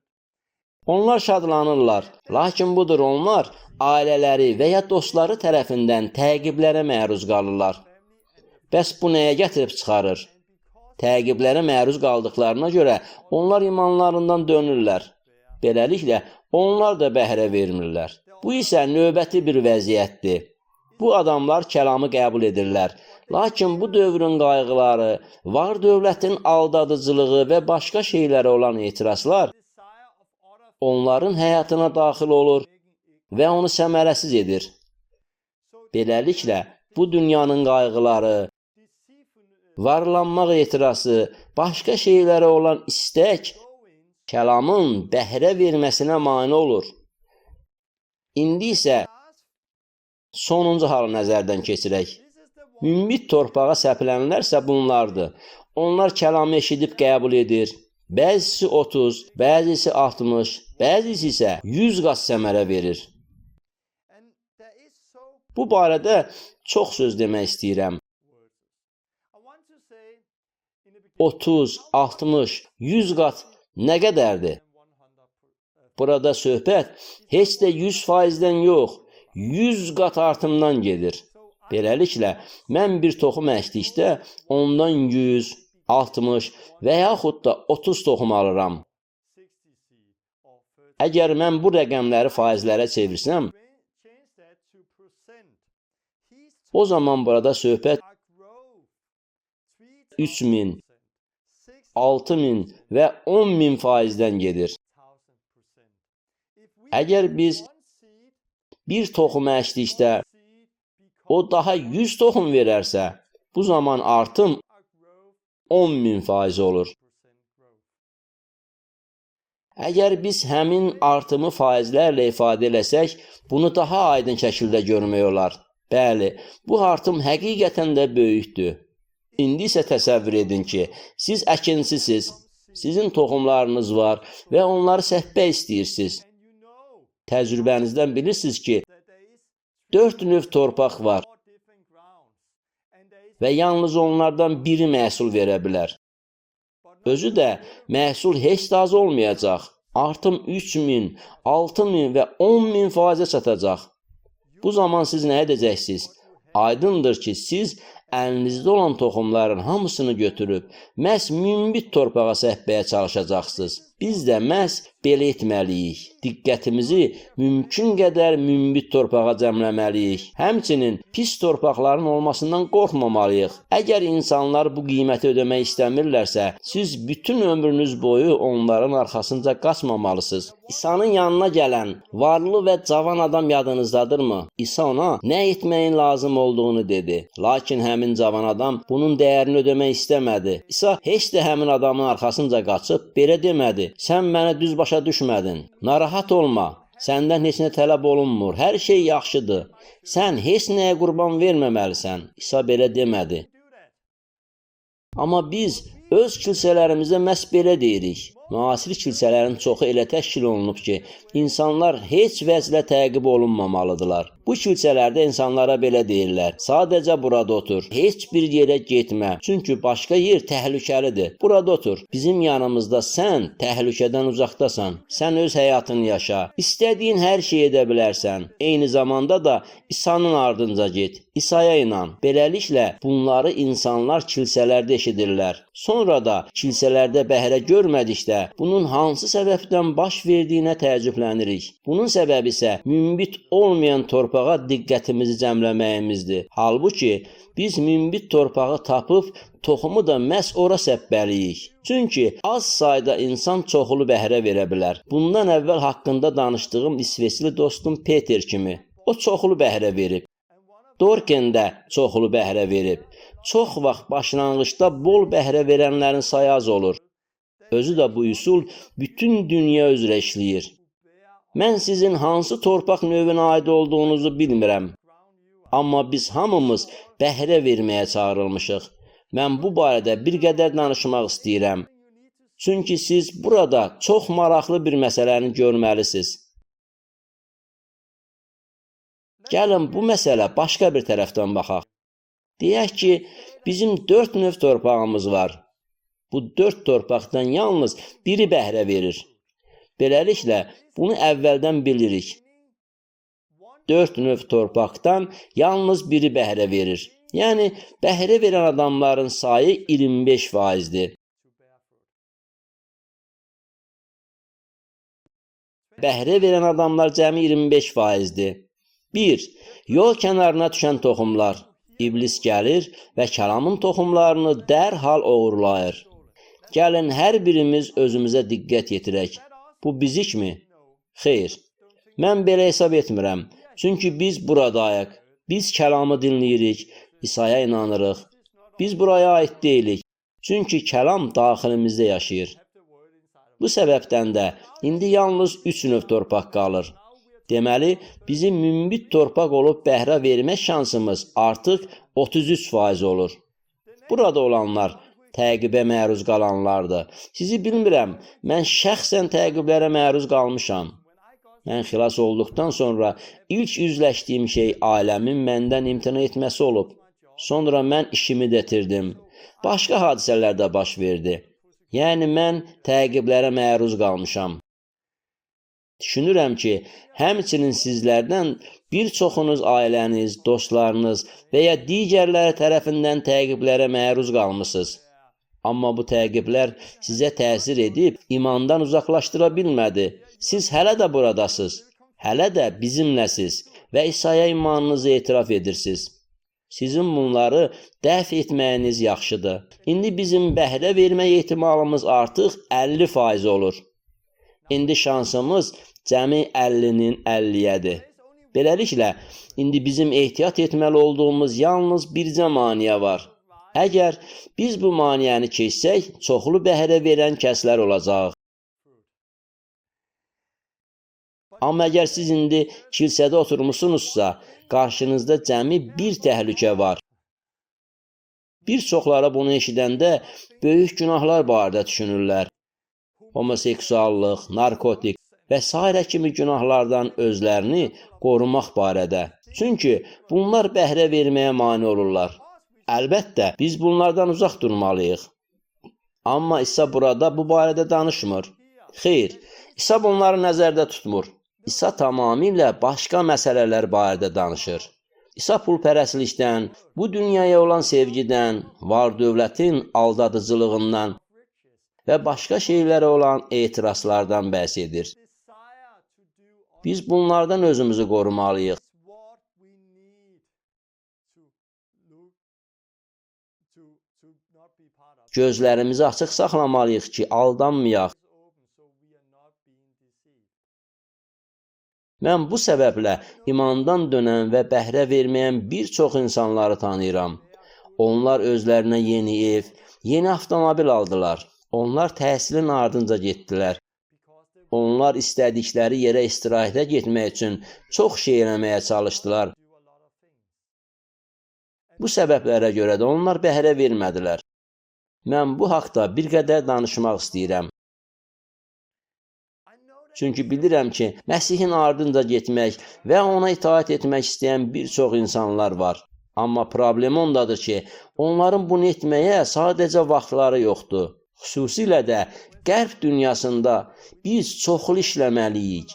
Onlar şadlanırlar. Lakin budur onlar ailələri və ya dostları tərəfindən təqiblərə məruz qalırlar. Bəs bu nəyə gətirib çıxarır? Təqiblərə məruz qaldıqlarına görə onlar imanlarından dönürlər. Beləliklə, onlar da bəhrə vermirlər. Bu isə növbəti bir vəziyyətdir. Bu adamlar kəlamı qəbul edirlər. Lakin bu dövrün qayğıları, var dövlətin aldadıcılığı və başqa şeylərə olan etirazlar onların həyatına daxil olur və onu səmərəsiz edir. Beləliklə, bu dünyanın qayğıları, varlanmaq etirazı, başqa şeylərə olan istək kəlamın bəhrə verməsinə mane olur. İndi isə sonuncu halı nəzərdən keçirək. Münbit torpağa səpilənlərsə bunlardır. Onlar kəlamı eşidib qəbul edir. Bəzisi 30, bəzisi 60, bəzisi isə 100 qat səmərə verir. Bu barədə çox söz demək istəyirəm. 30, 60, 100 qat nə qədərdir? Burada söhbət heç də 100%-dən yox, 100 qat artımdan gedir. Beləliklə, mən bir toxum əkdikdə ondan 100, 60 və yaxud da 30 toxum alıram. Əgər mən bu rəqəmləri faizlərə çevirsəm, o zaman burada söhbət 3000, 6000 və 10.000%-dən gedir. Əgər biz bir toxum əkdikdə o daha 100 toxum verərsə, bu zaman artım 10.000% olur. Əgər biz həmin artımı faizlərlə ifadə eləsək, bunu daha aydın şəkildə görmək olar. Bəli, bu artım həqiqətən də böyükdür. İndi isə təsəvvür edin ki, siz əkinçisiniz, sizin toxumlarınız var və onları səpmək istəyirsiniz. Təcrübənizdən bilirsiniz ki, 4 növ torpaq var və yalnız onlardan biri məhsul verə bilər. Özü də məhsul heç də az olmayacaq. Artım 3000, 6000 və 10.000%-ə çatacaq. Bu zaman siz nə edəcəksiniz? Aydındır ki, siz əlinizdə olan toxumların hamısını götürüb məhz münbit torpağa səpməyə çalışacaqsınız. Biz də məhz belə etməliyik. Diqqətimizi mümkün qədər münbit torpağa cəmləməliyik. Həmçinin pis torpaqların olmasından qorxmamalıyıq. Əgər insanlar bu qiyməti ödəmək istəmirlərsə, siz bütün ömrünüz boyu onların arxasınca qaçmamalısınız. İsa'nın yanına gələn varlı və cavan adam yadınızdadırmı? İsa ona nə etməyin lazım olduğunu dedi. Lakin həmin cavan adam bunun dəyərini ödəmək istəmədi. İsa heç də həmin adamın arxasınca qaçıb belə demədi. Sən məni düz başa düşmədin. Narahat olma. Səndən heç nə tələb olunmur. Hər şey yaxşıdır. Sən heç nəyə qurban verməməlisən. İsa belə demədi. Amma biz öz kilsələrimizdə məhz belə deyirik. Müasir kilsələrin çoxu elə təşkil olunub ki, insanlar heç vəclə təqib olunmamalıdırlar. Bu kilsələrdə insanlara belə deyirlər: sadəcə burada otur, heç bir yerə getmə, çünki başqa yer təhlükəlidir. Burada otur, bizim yanımızda sən təhlükədən uzaqdasan, sən öz həyatını yaşa, istədiyin hər şey edə bilərsən. Eyni zamanda da İsa'nın ardınca get, İsa'ya inan. Beləliklə, bunları insanlar kilsələrdə eşidirlər. Sonra da kilsələrdə bəhrə görmədikdə, bunun hansı səbəbdən baş verdiyinə təəccüblənirik. Bunun səbəbi isə münbit olmayan torpağa diqqətimizi cəmləməyimizdir. Halbuki biz münbit torpağı tapıb toxumu da məhz ora səpbəliyik. Çünki az sayda insan çoxlu bəhrə verə bilər. Bundan əvvəl haqqında danışdığım İsveçli dostum Peter kimi. O çoxlu bəhrə verib. Dorken də çoxlu bəhrə verib. Çox vaxt başlanğıcda bol bəhrə verənlərin sayı az olur. Özü də bu üsul bütün dünya üzrə işləyir. Mən sizin hansı torpaq növünə aid olduğunuzu bilmirəm. Amma biz hamımız bəhrə verməyə çağırılmışıq. Mən bu barədə bir qədər danışmaq istəyirəm. Çünki siz burada çox maraqlı bir məsələni görməlisiniz. Gəlin bu məsələ başqa bir tərəfdən baxaq. Deyək ki, bizim 4 növ torpağımız var. Bu 4 torpaqdan yalnız biri bəhrə verir. Beləliklə, bunu əvvəldən bilirik. 4 növ torpaqdan yalnız biri bəhrə verir. Yəni, bəhrə verən adamların sayı 25%-dir. Bəhrə verən adamlar cəmi 25%-dir. 1. Yol kənarına düşən toxumlar. İblis gəlir və kəlamın toxumlarını dərhal oğurlayır. Gəlin, hər birimiz özümüzə diqqət yetirək. Bu bizikmi? Xeyr, mən belə hesab etmirəm. Çünki biz buradayıq. Biz kəlamı dinləyirik, İsa'ya inanırıq. Biz buraya aid deyilik. Çünki kəlam daxilimizdə yaşayır. Bu səbəbdən də indi yalnız 3 növ torpaq qalır. Deməli, bizim münbit torpaq olub bəhrə vermək şansımız artıq 33% olur. Burada olanlar təqibə məruz qalanlardır. Sizi bilmirəm, mən şəxsən təqiblərə məruz qalmışam. Mən xilas olduqdan sonra ilk üzləşdiyim şey ailəmin məndən imtina etməsi olub. Sonra mən işimi detirdim. Başqa hadisələr də baş verdi. Yəni, mən təqiblərə məruz qalmışam. Düşünürəm ki, həmçinin sizlərdən bir çoxunuz ailəniz, dostlarınız və ya digərləri tərəfindən təqiblərə məruz qalmısınız. Amma bu təqiblər sizə təsir edib imandan uzaqlaşdıra bilmədi. Siz hələ də buradasınız, hələ də bizimləsiz və İsa'ya imanınızı etiraf edirsiniz. Sizin bunları dəf etməyiniz yaxşıdır. İndi bizim bəhrə vermək ehtimalımız artıq 50% olur. İndi şansımız cəmi 50-nin 50-yədir. Beləliklə, indi bizim ehtiyat etməli olduğumuz yalnız bircə maniyə var. Əgər biz bu maniyəni keçsək, çoxlu bəhrə verən kəslər olacaq. Amma əgər siz indi kilsədə oturmusunuzsa, qarşınızda cəmi bir təhlükə var. Bir çoxları bunu eşidəndə böyük günahlar barədə düşünürlər. Homoseksuallıq, narkotik və s. kimi günahlardan özlərini qorumaq barədə. Çünki bunlar bəhrə verməyə mane olurlar. Əlbəttə, biz bunlardan uzaq durmalıyıq. Amma İsa burada bu barədə danışmır. Xeyr, İsa bunları nəzərdə tutmur. İsa tamamilə başqa məsələlər barədə danışır. İsa pulpərəstlikdən, bu dünyaya olan sevgidən, var-dövlətin aldadıcılığından və başqa şeylərə olan etirazlardan bəhs edir. Biz bunlardan özümüzü qorumalıyıq. Gözlərimizi açıq saxlamalıyıq ki, aldanmayaq. Mən bu səbəblə imandan dönən və bəhrə verməyən bir çox insanları tanıyıram. Onlar özlərinə yeni ev, yeni avtomobil aldılar. Onlar təhsilin ardınca getdilər. Onlar istədikləri yerə istirahətə getmək üçün çox şey eləməyə çalışdılar. Bu səbəblərə görə də onlar bəhrə vermədilər. Mən bu haqda bir qədər danışmaq istəyirəm. Çünki bilirəm ki, Məsihin ardınca getmək və ona itaat etmək istəyən bir çox insanlar var. Amma problem ondadır ki, onların bunu etməyə sadəcə vaxtları yoxdur. Xüsusilə də Qərb dünyasında biz çoxlu işləməliyik.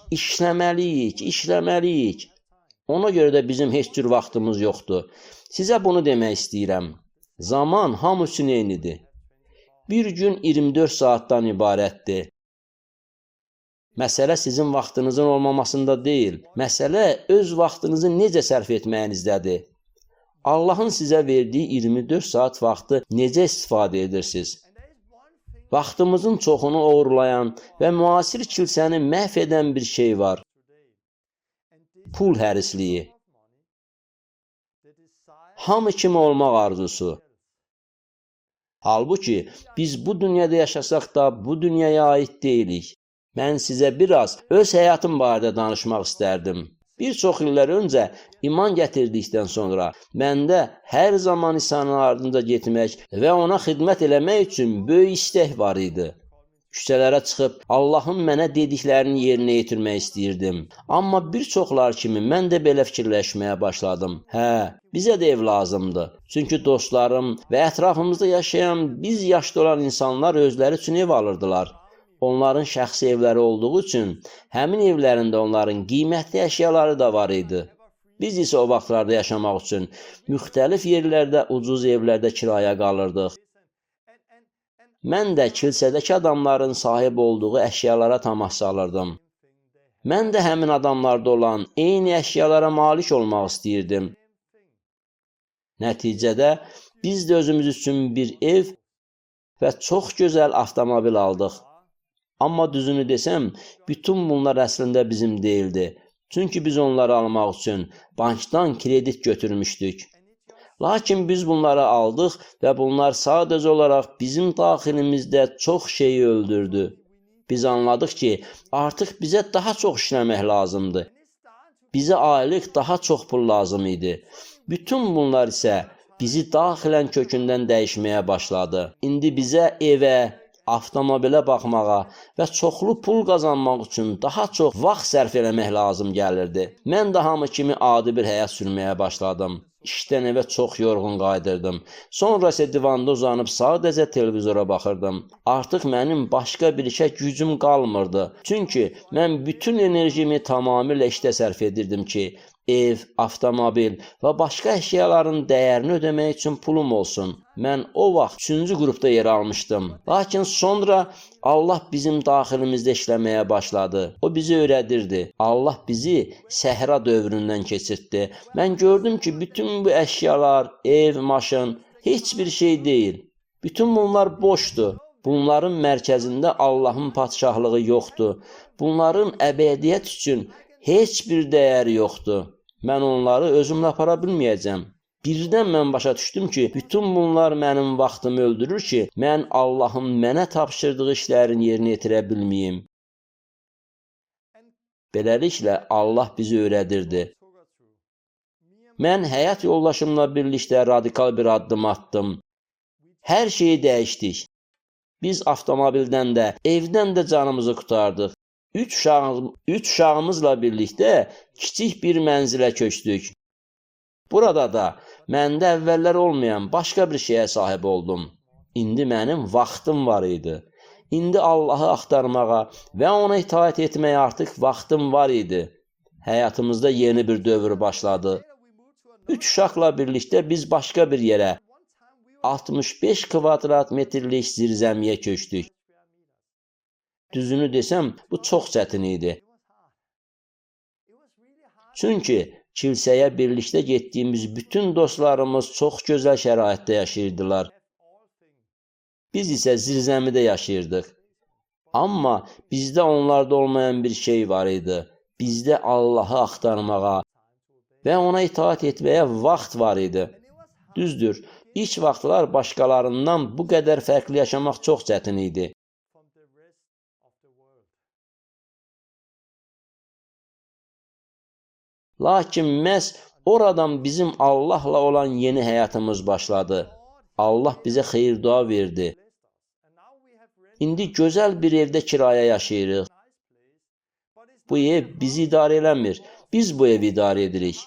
Ona görə də bizim heç cür vaxtımız yoxdur. Sizə bunu demək istəyirəm. Zaman hamı üçün eynidir. Bir gün 24 saatdan ibarətdir. Məsələ sizin vaxtınızın olmamasında deyil. Məsələ öz vaxtınızı necə sərf etməyinizdədir. Allahın sizə verdiyi 24 saat vaxtı necə istifadə edirsiniz? Vaxtımızın çoxunu uğurlayan və müasir kilsəni məhv edən bir şey var. Pul hərisliyi. Hamı kimi olmaq arzusu. Halbuki biz bu dünyada yaşasaq da bu dünyaya aid deyilik. Mən sizə biraz öz həyatım barədə danışmaq istərdim. Bir çox illər öncə iman gətirdikdən sonra məndə hər zaman İsa'nın ardınca getmək və ona xidmət eləmək üçün böyük istək var idi. Küçələrə çıxıb Allahın mənə dediklərini yerinə yetirmək istəyirdim. Amma bir çoxlar kimi mən də belə fikirləşməyə başladım. Bizə də ev lazımdır. Çünki dostlarım və ətrafımızda yaşayan biz yaşlı olan insanlar özləri üçün ev alırdılar. Onların şəxsi evləri olduğu üçün həmin evlərində onların qiymətli əşyaları da var idi. Biz isə o vaxtlarda yaşamaq üçün müxtəlif yerlərdə ucuz evlərdə kiraya qalırdıq. Mən də kilsədəki adamların sahib olduğu əşyalara təmas salırdım. Mən də həmin adamlarda olan eyni əşyalara malik olmaq istəyirdim. Nəticədə biz də özümüz üçün bir ev və çox gözəl avtomobil aldıq. Amma düzünü desəm, bütün bunlar əslində bizim deyildi. Çünki biz onları almaq üçün bankdan kredit götürmüşdük. Lakin biz bunları aldıq və bunlar sadəcə olaraq bizim daxilimizdə çox şeyi öldürdü. Biz anladıq ki, artıq bizə daha çox işləmək lazımdır. Bizə aylıq daha çox pul lazım idi. Bütün bunlar isə bizi daxilən kökündən dəyişməyə başladı. İndi bizə evə, avtomobilə baxmağa və çoxlu pul qazanmaq üçün daha çox vaxt sərf eləmək lazım gəlirdi. Mən də hamı kimi adi bir həyat sürməyə başladım. İşdən evə çox yorğun qayıdırdım. Sonra isə divanda uzanıb sadəcə televizora baxırdım. Artıq mənim başqa bir işə gücüm qalmırdı. Çünki mən bütün enerjimi tamamilə işdə sərf edirdim ki, ev, avtomobil və başqa əşyaların dəyərini ödəmək üçün pulum olsun. Mən o vaxt 3-cü qrupda yer almışdım. Lakin sonra Allah bizim daxilimizdə işləməyə başladı. O bizi öyrədirdi. Allah bizi səhra dövründən keçirtdi. Mən gördüm ki, bütün bu əşyalar, ev, maşın heç bir şey deyil. Bütün bunlar boşdur. Bunların mərkəzində Allahın padşahlığı yoxdur. Bunların əbədiyyət üçün heç bir dəyəri yoxdur. Mən onları özümlə apara bilməyəcəm. Birdən mən başa düşdüm ki, bütün bunlar mənim vaxtımı öldürür ki, mən Allahın mənə tapşırdığı işlərin yerinə yetirə bilməyim. Beləliklə, Allah bizi öyrədirdi. Mən həyat yoldaşımla birlikdə radikal bir addım atdım. Hər şeyi dəyişdik. Biz avtomobildən də, evdən də canımızı qurtardıq. Üç uşağımızla birlikdə kiçik bir mənzilə köçdük. Burada da məndə əvvəllər olmayan başqa bir şeyə sahib oldum. İndi mənim vaxtım var idi. İndi Allahı axtarmağa və ona itaat etməyə artıq vaxtım var idi. Həyatımızda yeni bir dövr başladı. 3 uşaqla birlikdə biz başqa bir yerə, 65 kvadrat metrlik zirzəmiyə köçdük. Düzünü desəm, bu çox çətin idi. Çünki kilsəyə birlikdə getdiyimiz bütün dostlarımız çox gözəl şəraitdə yaşayırdılar. Biz isə zirzəmidə yaşayırdıq. Amma bizdə onlarda olmayan bir şey var idi. Bizdə Allahı axtarmağa və ona itaat etməyə vaxt var idi. Düzdür, ilk vaxtlar başqalarından bu qədər fərqli yaşamaq çox çətin idi. Lakin məhz oradan bizim Allahla olan yeni həyatımız başladı. Allah bizə xeyir-dua verdi. İndi gözəl bir evdə kiraya yaşayırıq. Bu ev bizi idarə eləmir. Biz bu evi idarə edirik.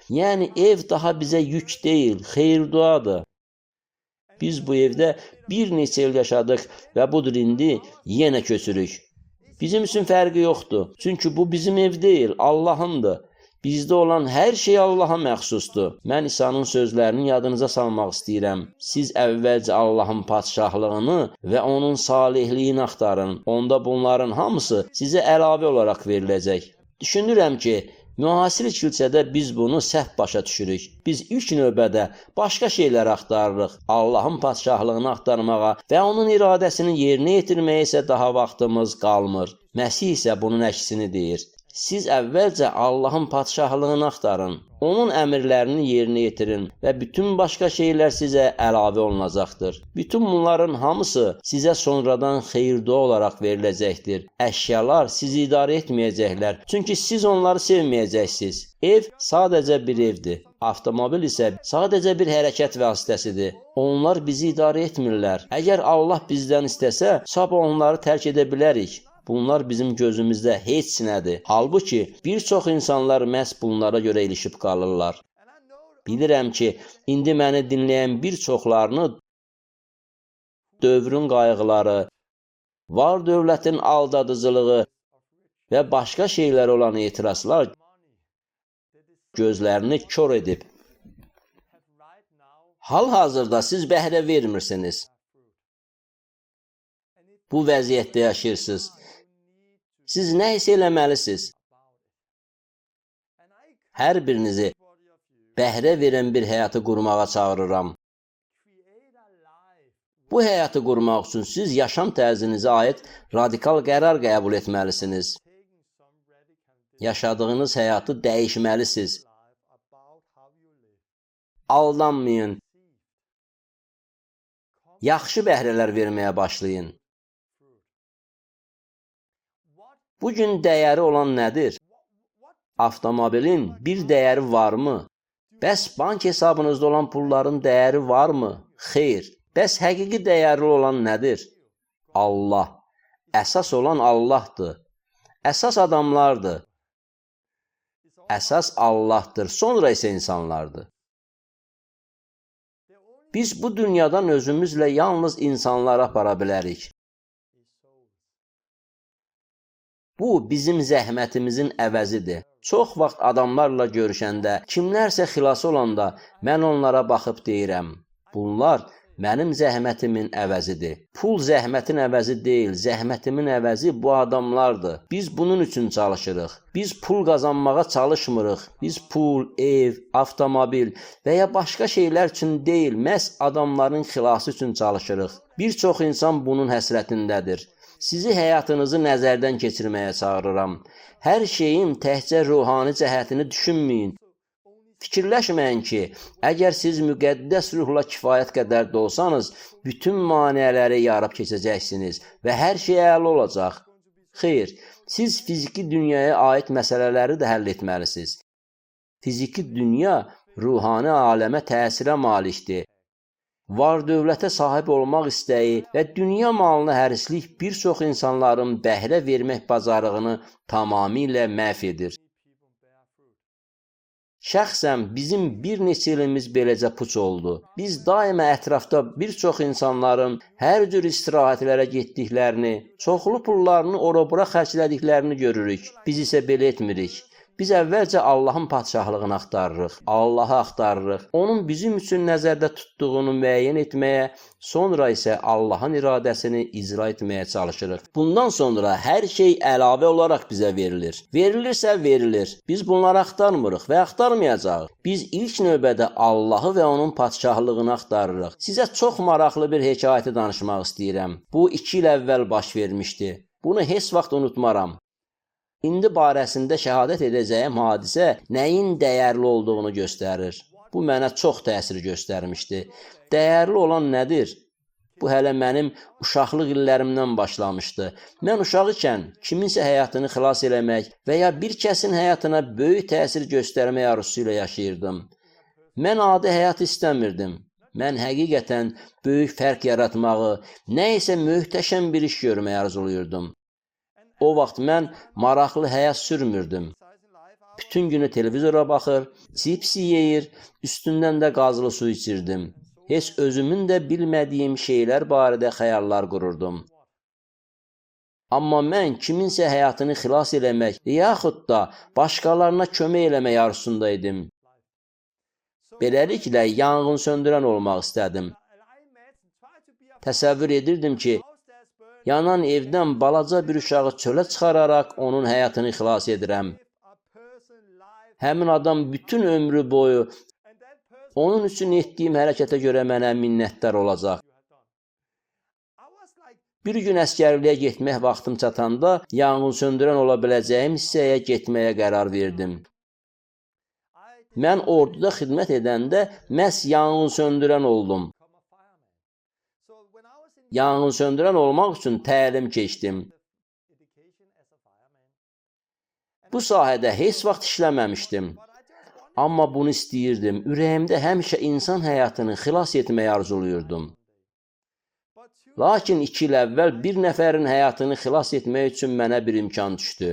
Yəni ev daha bizə yük deyil, xeyir-duadır. Biz bu evdə bir neçə il yaşadıq və budur indi yenə köçürük. Bizim üçün fərqi yoxdur. Çünki bu bizim ev deyil, Allahındır. Bizdə olan hər şey Allaha məxsusdur. Mən İsa'nın sözlərini yadınıza salmaq istəyirəm. Siz əvvəlcə Allahın padşahlığını və onun salihliyini axtarın. Onda bunların hamısı sizə əlavə olaraq veriləcək. Düşünürəm ki, müasir kilsədə biz bunu səhv başa düşürük. Biz ilk növbədə başqa şeylər axtarırıq. Allahın padşahlığını axtarmağa və onun iradəsini yerinə yetirməyə isə daha vaxtımız qalmır. Məsih isə bunun əksini deyir. Siz əvvəlcə Allahın padşahlığını axtarın, onun əmrlərini yerinə yetirin və bütün başqa şeylər sizə əlavə olunacaqdır. Bütün bunların hamısı sizə sonradan xeyir-dua olaraq veriləcəkdir. Əşyalar sizi idarə etməyəcəklər, çünki siz onları sevməyəcəksiniz. Ev sadəcə bir evdir. Avtomobil isə sadəcə bir hərəkət vasitəsidir. Onlar bizi idarə etmirlər. Əgər Allah bizdən istəsə, sabah onları tərk edə bilərik. Bunlar bizim gözümüzdə heç nədir. Halbuki bir çox insanlar məhz bunlara görə ilişib qalırlar. Bilirəm ki, indi məni dinləyən bir çoxlarını dövrün qayğıları, var dövlətin aldadıcılığı və başqa şeylər olan etirazlar gözlərini kör edib. Hal-hazırda siz bəhrə vermirsiniz. Bu vəziyyətdə yaşayırsınız. Siz nə hiss eləməlisiniz? Hər birinizi bəhrə verən bir həyatı qurmağa çağırıram. Bu həyatı qurmaq üçün siz yaşam tərzinizə aid radikal qərar qəbul etməlisiniz. Yaşadığınız həyatı dəyişməlisiniz. Aldanmayın. Yaxşı bəhrələr verməyə başlayın. Bugün dəyəri olan nədir? Avtomobilin bir dəyəri varmı? Bəs bank hesabınızda olan pulların dəyəri varmı? Xeyr. Bəs həqiqi dəyərli olan nədir? Allah. Əsas olan Allahdır. Əsas adamlardır. Əsas Allahdır. Sonra isə insanlardır. Biz bu dünyadan özümüzlə yalnız insanları apara bilərik. Bu, bizim zəhmətimizin əvəzidir. Çox vaxt adamlarla görüşəndə, kimlərsə xilas olanda, mən onlara baxıb deyirəm, bunlar mənim zəhmətimin əvəzidir. Pul zəhmətin əvəzi deyil, zəhmətimin əvəzi bu adamlardır. Biz bunun üçün çalışırıq. Biz pul qazanmağa çalışmırıq. Biz pul, ev, avtomobil və ya başqa şeylər üçün deyil, məhz adamların xilası üçün çalışırıq. Bir çox insan bunun həsrətindədir. Sizi həyatınızı nəzərdən keçirməyə çağırıram. Hər şeyin təkcə ruhani cəhətini düşünməyin. Fikirləşməyin ki, əgər siz müqəddəs ruhla kifayət qədər də olsanız, bütün maneələri yarıb keçəcəksiniz və hər şey əla olacaq. Xeyr, siz fiziki dünyaya aid məsələləri də həll etməlisiniz. Fiziki dünya ruhani aləmə təsirə malikdir. Var dövlətə sahib olmaq istəyi və dünya malına hərislik bir çox insanların bəhrə vermək bacarığını tamamilə məhv edir. Şəxsən bizim bir neçə ilimiz beləcə puç oldu. Biz daima ətrafda bir çox insanların hər cür istirahətlərə getdiklərini, çoxlu pullarını ora-bura xərclədiklərini görürük. Biz isə belə etmirik. Biz əvvəlcə Allahın padşahlığını axtarırıq, Allahı axtarırıq. Onun bizim üçün nəzərdə tutduğunu müəyyən etməyə, sonra isə Allahın iradəsini icra etməyə çalışırıq. Bundan sonra hər şey əlavə olaraq bizə verilir. Verilirsə verilir. Biz bunları axtarmırıq və axtarmayacağıq. Biz ilk növbədə Allahı və onun padşahlığını axtarırıq. Sizə çox maraqlı bir hekayəti danışmaq istəyirəm. Bu 2 il əvvəl baş vermişdi. Bunu heç vaxt unutmaram. İndi barəsində şəhadət edəcəyim hadisə nəyin dəyərli olduğunu göstərir. Bu mənə çox təsir göstərmişdi. Dəyərli olan nədir? Bu hələ mənim uşaqlıq illərimdən başlamışdı. Mən uşaq ikən kiminsə həyatını xilas eləmək və ya bir kəsin həyatına böyük təsir göstərmək arzusu ilə yaşayırdım. Mən adi həyat istəmirdim. Mən həqiqətən böyük fərq yaratmağı, nə isə möhtəşəm bir iş görməyi arzuluyurdum. O vaxt mən maraqlı həyat sürmürdüm. Bütün günü televizora baxır, cips yeyir, üstündən də qazlı su içirdim. Heç özümün də bilmədiyim şeylər barədə xəyallar qururdum. Amma mən kiminsə həyatını xilas eləmək, yaxud da başqalarına kömək eləmək arzusunda idim. Beləliklə, yanğın söndürən olmaq istədim. Təsəvvür edirdim ki, yanan evdən balaca bir uşağı çölə çıxararaq onun həyatını xilas edirəm. Həmin adam bütün ömrü boyu onun üçün etdiyim hərəkətə görə mənə minnətdar olacaq. Bir gün əskərliyə getmək vaxtım çatanda yanğın söndürən ola biləcəyim hissəyə getməyə qərar verdim. Mən orduda xidmət edəndə məhz yanğın söndürən oldum. Yanğın söndürən olmaq üçün təlim keçdim. Bu sahədə heç vaxt işləməmişdim. Amma bunu istəyirdim. Ürəyimdə həmişə insan həyatını xilas etməyi arzuluyurdum. Lakin 2 il əvvəl bir nəfərin həyatını xilas etmək üçün mənə bir imkan düşdü.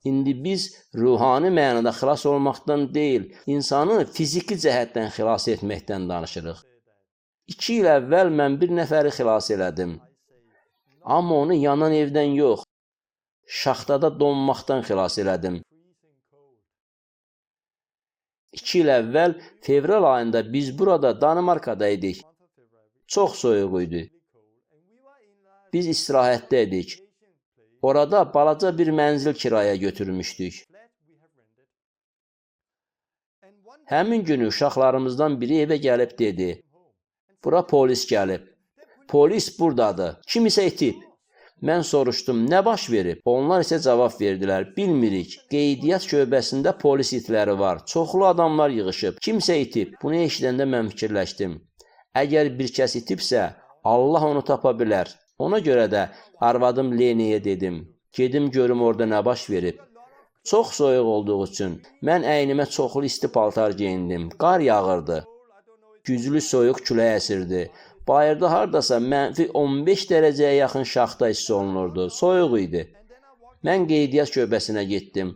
İndi biz ruhani mənada xilas olmaqdan deyil, insanı fiziki cəhətdən xilas etməkdən danışırıq. 2 il əvvəl mən bir nəfəri xilas elədim. Amma onu yanan evdən yox, şaxtada donmaqdan xilas elədim. 2 il əvvəl fevral ayında biz burada Danimarkada idik. Çox soyuq idi. Biz istirahətdə idik. Orada balaca bir mənzil kiraya götürmüşdük. Həmin günü uşaqlarımızdan biri evə gəlib dedi: "Bura polis gəlib. Polis buradadır. Kim isə itib." Mən soruşdum, nə baş verib? Onlar isə cavab verdilər, bilmirik. Qeydiyyat şöbəsində polis itləri var. Çoxlu adamlar yığışıb. Kimsə itib. Bunu eşidəndə mən fikirləşdim. Əgər bir kəs itibsə, Allah onu tapa bilər. Ona görə də arvadım Leniyə dedim. Gedim görüm orada nə baş verib. Çox soyuq olduğu üçün mən əynimə çoxlu isti paltar geyindim. Qar yağırdı. Güclü soyuq külək əsirdi. Bayırda hardasa -15 dərəcəyə yaxın şaxta hiss olunurdu. Soyuq idi. Mən qeydiyyat şöbəsinə getdim.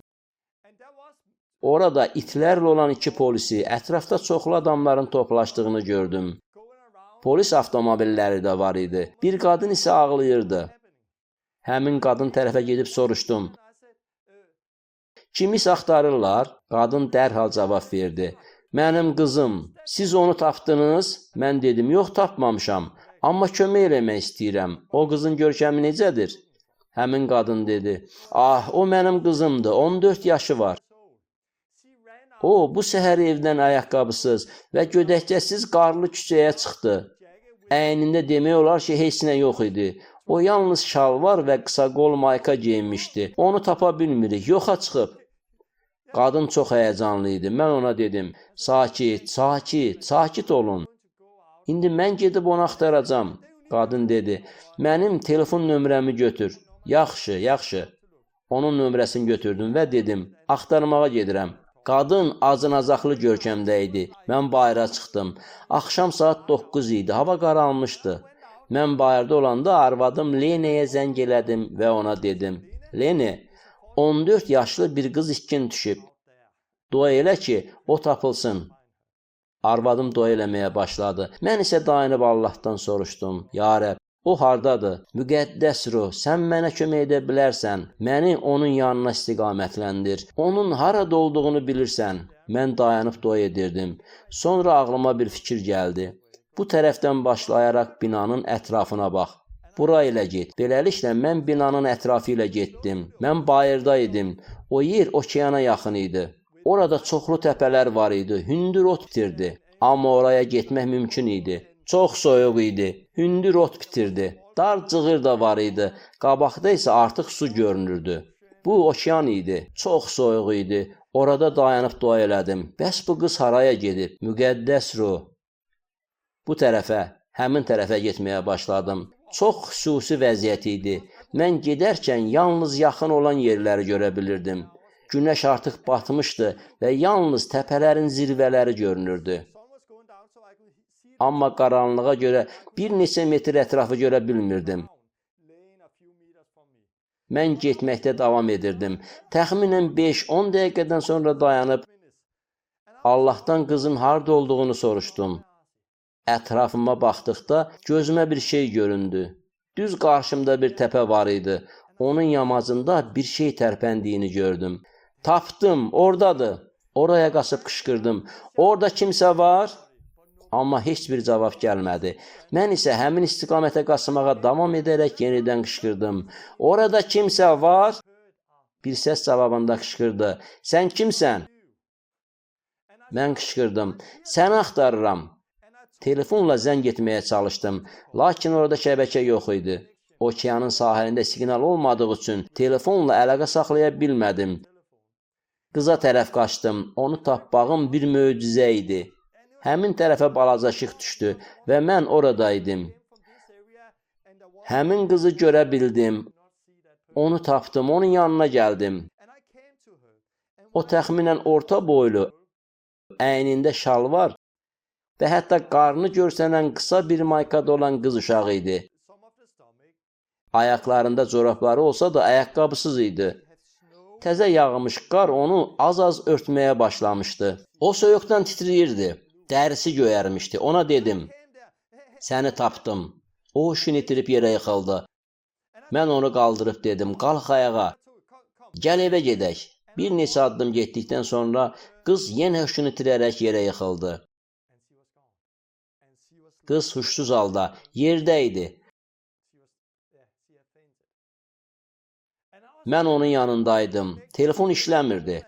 Orada itlərlə olan 2 polisi, ətrafda çoxlu adamların toplaşdığını gördüm. Polis avtomobilləri də var idi. Bir qadın isə ağlayırdı. Həmin qadın tərəfə gedib soruşdum. Kimisə axtarırlar? Qadın dərhal cavab verdi. Mənim qızım, siz onu tapdınız? Mən dedim, yox tapmamışam, amma kömək eləmək istəyirəm. O qızın görkəmi necədir? Həmin qadın dedi, ah, o mənim qızımdır, 14 yaşı var. O, bu səhər evdən ayaqqabısız və gödəkcəsiz qarlı küçəyə çıxdı. Əynində demək olar ki, heç nə yox idi. O yalnız şalvar və qısa qol mayka geyinmişdi. Onu tapa bilmirik, yoxa çıxıb. Qadın çox həyəcanlı idi. Mən ona dedim, sakit olun. İndi mən gedib onu axtaracam. Qadın dedi, mənim telefon nömrəmi götür. Yaxşı. Onun nömrəsini götürdüm və dedim, axtarmağa gedirəm. Qadın acınacaqlı görkəmdə idi. Mən bayıra çıxdım. Axşam saat 9 idi, hava qaralmışdı. Mən bayırda olanda arvadım Leniyə zəng elədim və ona dedim, Leni, 14 yaşlı bir qız itkin düşüb. Dua elə ki, o tapılsın. Arvadım dua eləməyə başladı. Mən isə dayanıb Allahdan soruşdum. Ya Rəbb, O hardadır? Müqəddəs ruh, sən mənə kömək edə bilərsən. Məni onun yanına istiqamətləndir. Onun harada olduğunu bilirsən. Mən dayanıb dua edirdim. Sonra ağlıma bir fikir gəldi. Bu tərəfdən başlayaraq binanın ətrafına bax. Bura ilə get. Beləliklə mən binanın ətrafı ilə getdim. Mən bayırda idim. O yer okeana yaxın idi. Orada çoxlu təpələr var idi. Hündür ot bitirdi. Amma oraya getmək mümkün idi. Çox soyuq idi. Hündür ot bitirdi. Dar cığır da var idi. Qabaqda isə artıq su görünürdü. Bu okean idi. Çox soyuq idi. Orada dayanıb dua elədim. Bəs bu qız haraya gedib? Müqəddəs ruh. Bu tərəfə, həmin tərəfə getməyə başladım. Çox xüsusi vəziyyət idi. Mən gedərkən yalnız yaxın olan yerləri görə bilirdim. Günəş artıq batmışdı və yalnız təpələrin zirvələri görünürdü. Amma qaranlığa görə bir neçə metr ətrafı görə bilmirdim. Mən getməkdə davam edirdim. Təxminən 5-10 dəqiqədən sonra dayanıb Allahdan qızın harda olduğunu soruşdum. Ətrafıma baxdıqda gözümə bir şey göründü. Düz qarşımda bir təpə var idi. Onun yamacında bir şey tərpəndiyini gördüm. Tapdım, oradadır. Oraya qaçıb qışqırdım. Orada kimsə var? Amma heç bir cavab gəlmədi. Mən isə həmin istiqamətə qaçmağa davam edərək yenidən qışqırdım. Orada kimsə var? Bir səs cavabında qışqırdı. Sən kimsən? Mən qışqırdım. Səni axtarıram. Telefonla zəng etməyə çalışdım. Lakin orada şəbəkə yox idi. Okeanın sahilində siqnal olmadığı üçün telefonla əlaqə saxlaya bilmədim. Qıza tərəf qaçdım. Onu tapmağım bir möcüzə idi. Həmin tərəfə balaca işıq düşdü və mən oradaydım. Həmin qızı görə bildim. Onu tapdım, onun yanına gəldim. O təxminən orta boylu, əynində şalvar və hətta qarnı görsənən qısa bir maykada olan qız uşağı idi. Ayaqlarında corabları olsa da ayaqqabısız idi. Təzə yağmış qar onu az-az örtməyə başlamışdı. O soyuqdan titrəyirdi. Dərisi göyərmişdi. Ona dedim, səni tapdım. O huşunu itirib yerə yıxıldı. Mən onu qaldırıb dedim, qalx ayağa, gəl evə gedək. Bir neçə addım getdikdən sonra qız yenə huşunu itirərək yerə yıxıldı. Qız huşsuz halda yerdə idi. Mən onun yanındaydım. Telefon işləmirdi.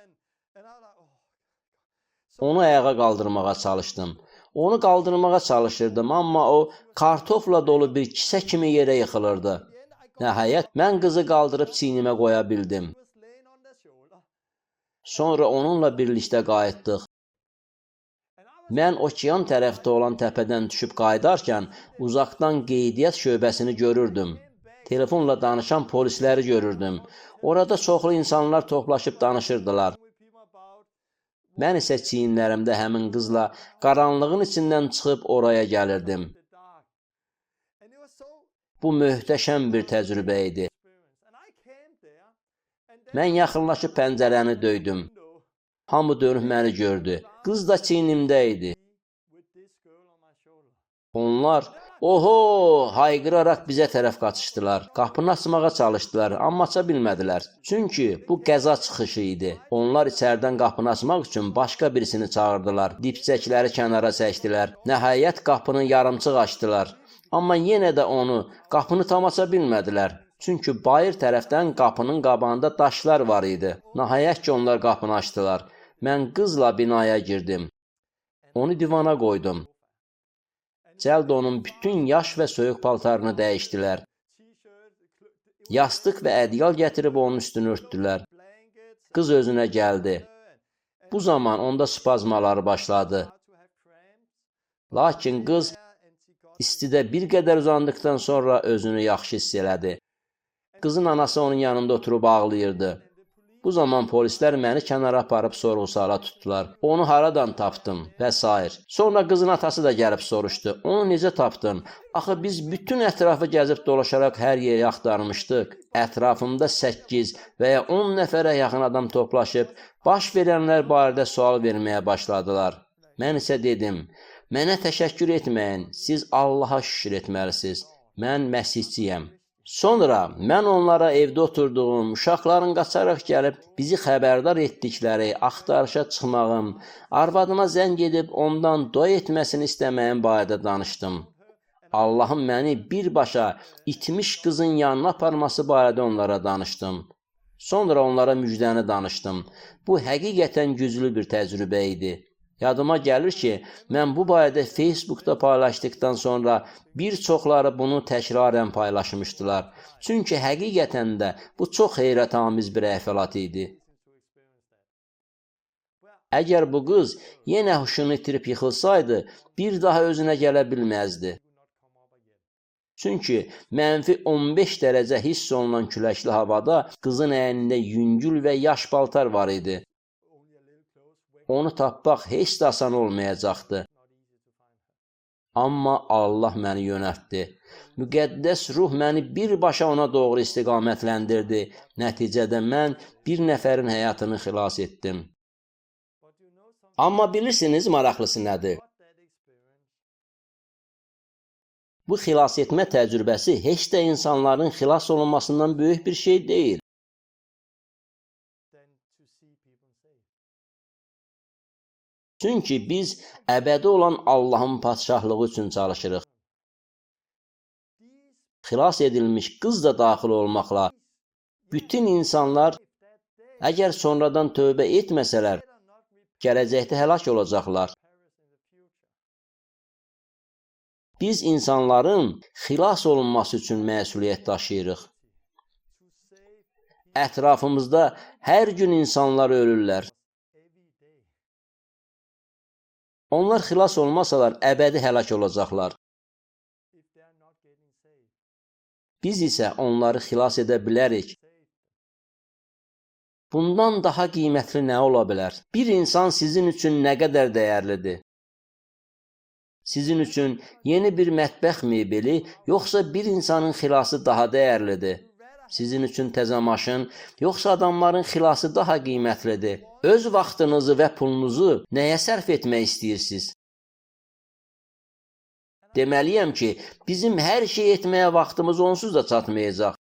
Onu ayağa qaldırmağa çalışdım. Onu qaldırmağa çalışırdım, amma o kartofla dolu bir kisə kimi yerə yıxılırdı. Nəhayət, mən qızı qaldırıb çiynimə qoya bildim. Sonra onunla birlikdə qayıtdıq. Mən okean tərəfdə olan təpədən düşüb qayıdarkən uzaqdan qeydiyyat şöbəsini görürdüm. Telefonla danışan polisləri görürdüm. Orada çoxlu insanlar toplaşıb danışırdılar. Mən isə çiyinlərimdə həmin qızla qaranlığın içindən çıxıb oraya gəlirdim. Bu möhtəşəm bir təcrübə idi. Mən yaxınlaşıb pəncərəni döydüm. Hamı dönüb məni gördü. Qız da çiynimdə idi. Onlar, oho, hayqıraraq bizə tərəf qaçışdılar. Qapını açmağa çalışdılar, amma aça bilmədilər. Çünki bu qəza çıxışı idi. Onlar içəridən qapını açmaq üçün başqa birisini çağırdılar. Dipçəkləri kənara çəkdilər. Nəhayət qapını yarımçıq açdılar. Amma yenə də qapını tam aça bilmədilər. Çünki bayır tərəfdən qapının qabağında daşlar var idi. Nəhayət ki, onlar qapını açdılar. Mən qızla binaya girdim. Onu divana qoydum. Cəld onun bütün yaş və soyuq paltarını dəyişdilər. Yastıq və ədyal gətirib onun üstünü örtdülər. Qız özünə gəldi. Bu zaman onda spazmaları başladı. Lakin qız istidə bir qədər uzandıqdan sonra özünü yaxşı hiss elədi. Qızın anası onun yanında oturub ağlayırdı. Bu zaman polislər məni kənara aparıb sorğu-suala tutdular. Onu haradan tapdım və s. Sonra qızın atası da gəlib soruşdu. Onu necə tapdın? Axı biz bütün ətrafı gəzib dolaşaraq hər yeri axtarmışdıq. Ətrafımda 8 və ya 10 nəfərə yaxın adam toplaşıb baş verənlər barədə sual verməyə başladılar. Mən isə dedim, mənə təşəkkür etməyin, siz Allaha şükür etməlisiniz. mən məsihçiyəm. Sonra mən onlara evdə oturduğum, uşaqların qaçaraq gəlib bizi xəbərdar etdikləri axtarışa çıxmağım, arvadıma zəng edib ondan dua etməsini istəməyim barədə danışdım. Allahın məni birbaşa itmiş qızın yanına aparması barədə onlara danışdım. Sonra onlara müjdəni danışdım. Bu həqiqətən güclü bir təcrübə idi. Yadıma gəlir ki, mən bu barədə Facebookda paylaşdıqdan sonra bir çoxları bunu təkrarən paylaşmışdılar. Çünki həqiqətən də bu çox heyrətamiz bir əhvalat idi. Əgər bu qız yenə huşunu itirib yıxılsaydı, bir daha özünə gələ bilməzdi. Çünki -15 dərəcə hiss olunan küləkli havada qızın əynində yüngül və yaş paltar var idi. Onu tapmaq heç də asan olmayacaqdı. Amma Allah məni yönəltdi. Müqəddəs ruh məni birbaşa ona doğru istiqamətləndirdi. Nəticədə mən bir nəfərin həyatını xilas etdim. Amma bilirsiniz maraqlısı nədir? Bu xilas etmə təcrübəsi heç də insanların xilas olunmasından böyük bir şey deyil. Çünki biz əbədi olan Allahın padşahlığı üçün çalışırıq. Xilas edilmiş qız da daxil olmaqla bütün insanlar əgər sonradan tövbə etməsələr, gələcəkdə həlak olacaqlar. Biz insanların xilas olunması üçün məsuliyyət daşıyırıq. Ətrafımızda hər gün insanlar ölürlər. Onlar xilas olmasalar, əbədi həlak olacaqlar. Biz isə onları xilas edə bilərik. Bundan daha qiymətli nə ola bilər? Bir insan sizin üçün nə qədər dəyərlidir? Sizin üçün yeni bir mətbəx mebeli, yoxsa bir insanın xilası daha dəyərlidir? Sizin üçün təzə maşın, yoxsa adamların xilası daha qiymətlidir? Öz vaxtınızı və pulunuzu nəyə sərf etmək istəyirsiniz? Deməliyəm ki, bizim hər şey etməyə vaxtımız onsuz da çatmayacaq.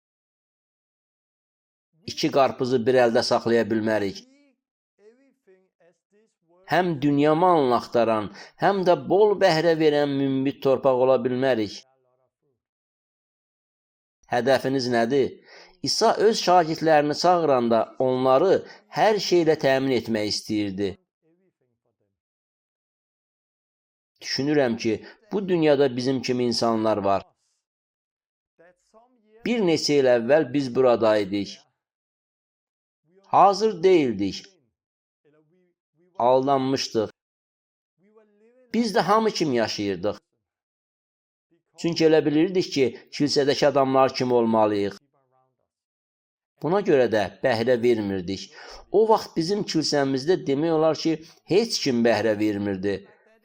2 qarpızı bir əldə saxlaya bilmərik. Həm dünya malını axtaran, həm də bol bəhrə verən münbit torpaq ola bilmərik. Hədəfiniz nədir? İsa öz şagirdlərini çağıranda onları hər şeylə təmin etmək istəyirdi. Düşünürəm ki, bu dünyada bizim kimi insanlar var. Bir neçə il əvvəl biz buradaydık. Hazır deyildik. Aldanmışdıq. Biz də hamı kimi yaşayırdıq. Çünki elə bilirdik ki, kilsədəki adamlar kimi olmalıyıq. Buna görə də bəhrə vermirdik. O vaxt bizim kilsəmizdə demək olar ki, heç kim bəhrə vermirdi.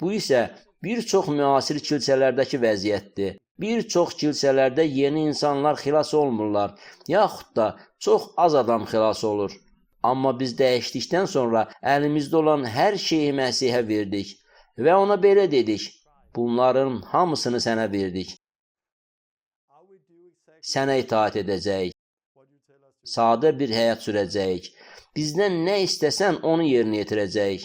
Bu isə bir çox müasir kilsələrdəki vəziyyətdir. Bir çox kilsələrdə yeni insanlar xilas olmurlar, yaxud da çox az adam xilas olur. Amma biz dəyişdikdən sonra əlimizdə olan hər şeyi Məsihə verdik və ona belə dedik: bunların hamısını sənə verdik. Sənə itaat edəcəyik. Sadə bir həyat sürəcəyik. Bizdən nə istəsən onu yerinə yetirəcəyik.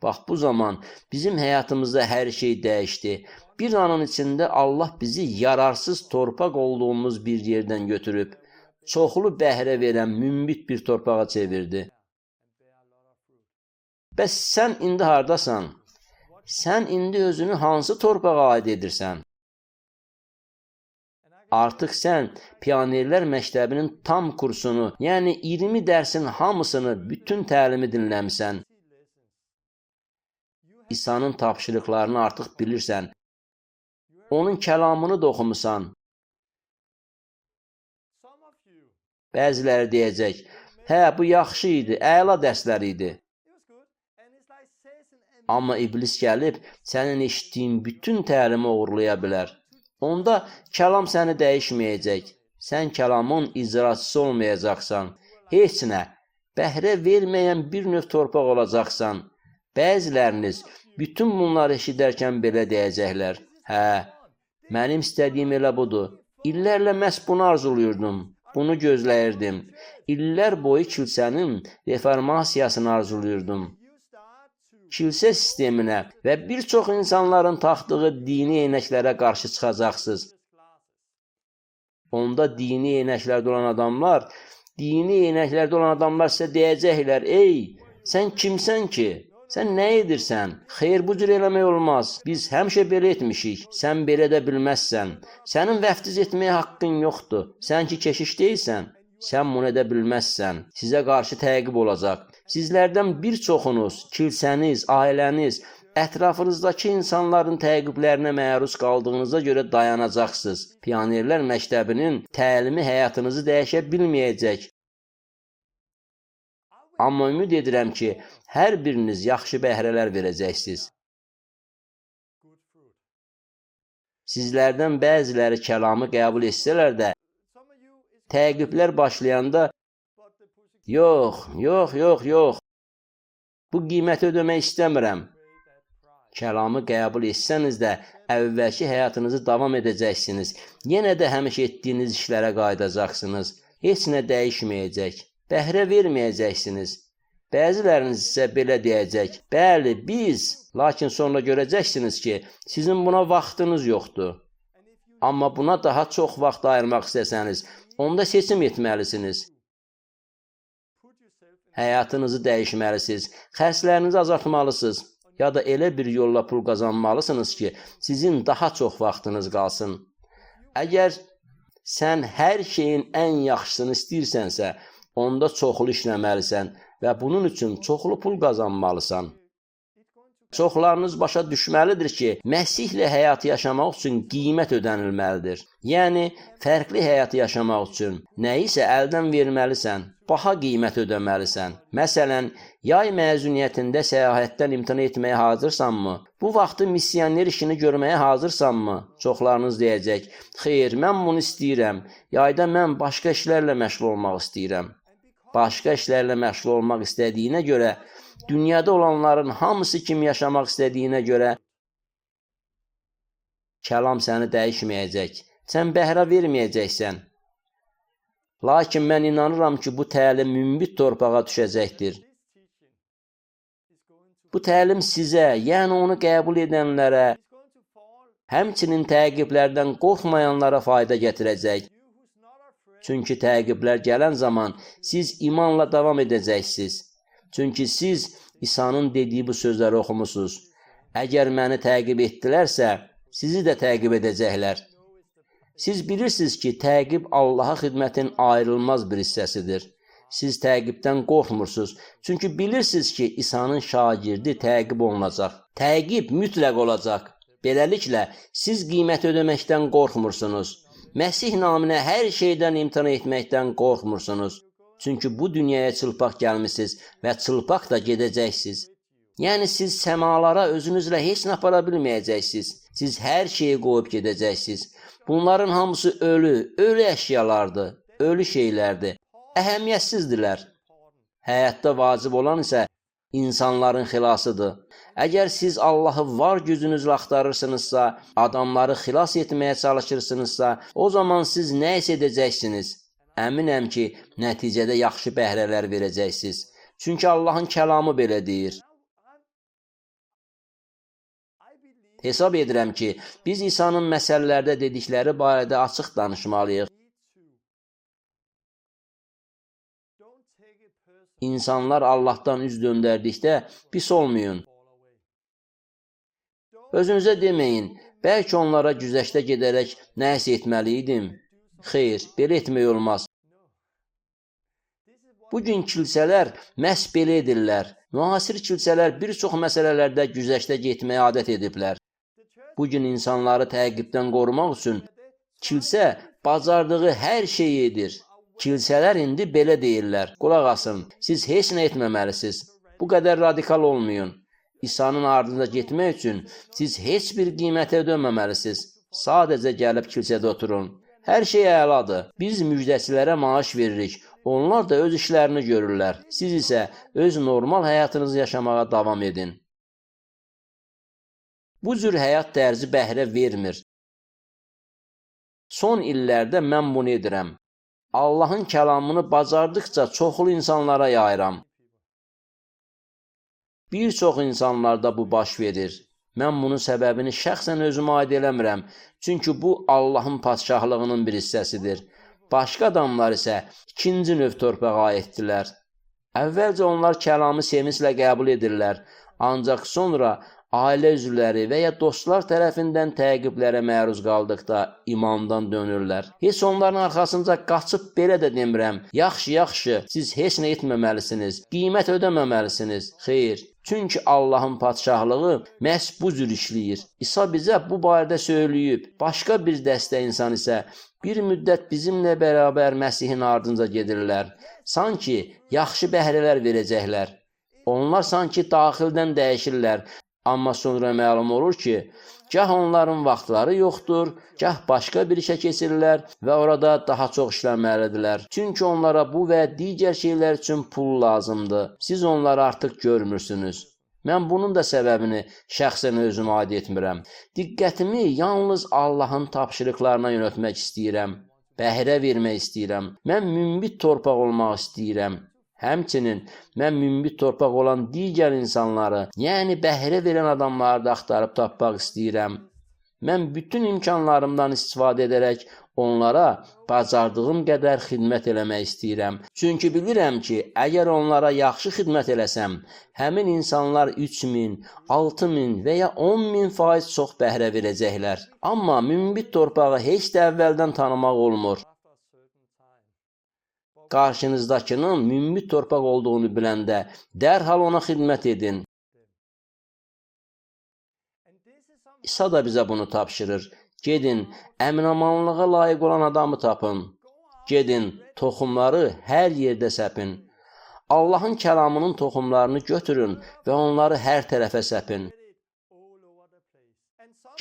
Bax, bu zaman bizim həyatımızda hər şey dəyişdi. Bir anın içində Allah bizi yararsız torpaq olduğumuz bir yerdən götürüb, çoxlu bəhrə verən münbit bir torpağa çevirdi. Bəs sən indi hardasan? Sən indi özünü hansı torpağa aid edirsən? Artıq sən Pionerlər Məktəbinin tam kursunu, yəni 20 dərsin hamısını, bütün təlimi dinləmisən. İsa'nın tapşırıqlarını artıq bilirsən. Onun kəlamını da oxumusan. Bəziləri deyəcək, hə, bu yaxşı idi, əla dərslər idi. Amma iblis gəlib, sənin eşitdiyin bütün təlimi oğurlaya bilər. Onda kəlam səni dəyişməyəcək. Sən kəlamın icraçısı olmayacaqsan. Heç nə, bəhrə verməyən bir növ torpaq olacaqsan. Bəziləriniz bütün bunları eşidərkən belə deyəcəklər. Hə, Mənim istədiyim elə budur. İllərlə məhz bunu arzuluyurdum, bunu gözləyirdim. İllər boyu kilsənin reformasiyasını arzuluyurdum. Kilsə sisteminə və bir çox insanların taxdığı dini eynəklərə qarşı çıxacaqsınız. Onda dini eynəklərdə olan adamlar sizə deyəcəklər, ey, sən kimsən ki? Sən nə edirsən? Xeyr, bu cür eləmək olmaz. Biz həmişə belə etmişik. Sən belə də bilməzsən. Sənin vəftiz etməyə haqqın yoxdur. Sən ki keşiş deyilsən. Sən bunu edə bilməzsən. Sizə qarşı təqib olacaq. Sizlərdən bir çoxunuz, kilsəniz, ailəniz, ətrafınızdakı insanların təqiblərinə məruz qaldığınıza görə dayanacaqsınız. Pionerlər məktəbinin təlimi həyatınızı dəyişə bilməyəcək. Amma ümid edirəm ki, hər biriniz yaxşı bəhrələr verəcəksiniz. Sizlərdən bəziləri kəlamı qəbul etsələr də, təqiblər başlayanda, yox, bu qiyməti ödəmək istəmirəm. Kəlamı qəbul etsəniz də, əvvəlki həyatınızı davam edəcəksiniz. Yenə də həmişə etdiyiniz işlərə qayıdacaqsınız. Heç nə dəyişməyəcək. Bəhrə verməyəcəksiniz. Bəziləriniz isə belə deyəcək, bəli, biz, lakin sonra görəcəksiniz ki, sizin buna vaxtınız yoxdur. Amma buna daha çox vaxt ayırmaq istəsəniz, onda seçim etməlisiniz. Həyatınızı dəyişməlisiniz, xərclərinizi azaltmalısınız, ya da elə bir yolla pul qazanmalısınız ki, sizin daha çox vaxtınız qalsın. Əgər sən hər şeyin ən yaxşısını istəyirsənsə, onda çoxlu işləməlisən və bunun üçün çoxlu pul qazanmalısan. Çoxlarınız başa düşməlidir ki, Məsihlə həyatı yaşamaq üçün qiymət ödənilməlidir. Yəni, fərqli həyatı yaşamaq üçün nəyisə əldən verməlisən, baha qiymət ödəməlisən. Məsələn, yay məzuniyyətində səyahətdən imtina etməyə hazırsanmı? Bu vaxtı missioner işini görməyə hazırsanmı? Çoxlarınız deyəcək, xeyr, mən bunu istəyirəm. Yayda mən başqa işlərlə məşğul olmaq istəyirəm. Başqa işlərlə məşğul olmaq istədiyinə görə, dünyada olanların hamısı kimi yaşamaq istədiyinə görə kəlam səni dəyişməyəcək. Sən bəhrə verməyəcəksən. Lakin mən inanıram ki, bu təlim münbit torpağa düşəcəkdir. Bu təlim sizə, yəni onu qəbul edənlərə, həmçinin təqiblərdən qorxmayanlara fayda gətirəcək. Çünki təqiblər gələn zaman siz imanla davam edəcəksiniz. Çünki siz İsa'nın dediyi bu sözləri oxumusunuz. Əgər məni təqib etdilərsə, sizi də təqib edəcəklər. Siz bilirsiniz ki, təqib Allaha xidmətin ayrılmaz bir hissəsidir. Siz təqibdən qorxmursunuz. Çünki bilirsiniz ki, İsa'nın şagirdi təqib olunacaq. Təqib mütləq olacaq. Beləliklə, siz qiymət ödəməkdən qorxmursunuz. Məsih naminə hər şeydən imtina etməkdən qorxmursunuz. Çünki bu dünyaya çılpaq gəlmisiniz və çılpaq da gedəcəksiniz. Yəni siz səmalara özünüzlə heç nə apara bilməyəcəksiniz. Siz hər şeyi qoyub gedəcəksiniz. Bunların hamısı ölü əşyalardır, ölü şeylərdir, əhəmiyyətsizdirlər. Həyatda vacib olan isə insanların xilasıdır. Əgər siz Allahı var gücünüzlə axtarırsınızsa, adamları xilas etməyə çalışırsınızsa, o zaman siz nə isə edəcəksiniz. Əminəm ki, nəticədə yaxşı bəhrələr verəcəksiniz. Çünki Allahın kəlamı belə deyir. Hesab edirəm ki, biz İsa'nın məsələlərdə dedikləri barədə açıq danışmalıyıq. İnsanlar Allahdan üz döndərdikdə pis olmayın. Özünüzə deməyin, bəlkə onlara güzəştə gedərək nəsə etməliydim. Xeyr, belə etmək olmaz. Bugün kilsələr məhz belə edirlər. Müasir kilsələr bir çox məsələlərdə güzəştə getməyə adət ediblər. Bugün insanları təqibdən qorumaq üçün kilsə bacardığı hər şeyi edir. Kilsələr indi belə deyirlər. Qulaq asın, siz heç nə etməməlisiniz. Bu qədər radikal olmayın. İsa'nın ardınca getmək üçün siz heç bir qiymətə ödəməməlisiniz. Sadəcə gəlib kilsədə oturun. Hər şey əladır. Biz müjdəçilərə maaş veririk. Onlar da öz işlərini görürlər. Siz isə öz normal həyatınızı yaşamağa davam edin. Bu cür həyat tərzi bəhrə vermir. Son illərdə mən bunu edirəm. Allahın kəlamını bacardıqca çoxlu insanlara yayıram. Bir çox insanlarda bu baş verir. Mən bunun səbəbini şəxsən özümə aid eləmirəm. Çünki bu Allahın padşahlığının bir hissəsidir. Başqa adamlar isə ikinci növ torpağa aiddirlər. Əvvəlcə onlar kəlamı sevinclə qəbul edirlər. Ancaq sonra ailə üzvləri və ya dostlar tərəfindən təqiblərə məruz qaldıqda imandan dönürlər. Heç onların arxasınca qaçıb belə də demirəm. Yaxşı, siz heç nə etməməlisiniz, qiymət ödəməməlisiniz. Xeyr. Çünki Allahın padşahlığı məhz bu cür işləyir. İsa bizə bu barədə söyləyib. Başqa bir dəstə insan isə bir müddət bizimlə bərabər Məsihin ardınca gedirlər. Sanki yaxşı bəhrələr verəcəklər. Onlar sanki daxildən dəyişirlər. Amma sonra məlum olur ki, gah onların vaxtları yoxdur, gah başqa bir işə keçirlər və orada daha çox işləməlidirlər. Çünki onlara bu və digər şeylər üçün pul lazımdır. Siz onları artıq görmürsünüz. Mən bunun da səbəbini şəxsən özümə aid etmirəm. Diqqətimi yalnız Allahın tapşırıqlarına yönəltmək istəyirəm. Bəhrə vermək istəyirəm. Mən münbit torpaq olmaq istəyirəm. Həmçinin mən münbit torpaq olan digər insanları, yəni bəhrə verən adamları da axtarıb tapmaq istəyirəm. Mən bütün imkanlarımdan istifadə edərək onlara bacardığım qədər xidmət eləmək istəyirəm. Çünki bilirəm ki, əgər onlara yaxşı xidmət eləsəm, həmin insanlar 3000, 6000 və ya 10.000% çox bəhrə verəcəklər. Amma münbit torpağı heç də əvvəldən tanımaq olmur. Qarşınızdakının münbit torpaq olduğunu biləndə dərhal ona xidmət edin. İsa da bizə bunu tapşırır. Gedin, əminamanlığa layiq olan adamı tapın. Gedin, toxumları hər yerdə səpin. Allahın kəlamının toxumlarını götürün və onları hər tərəfə səpin.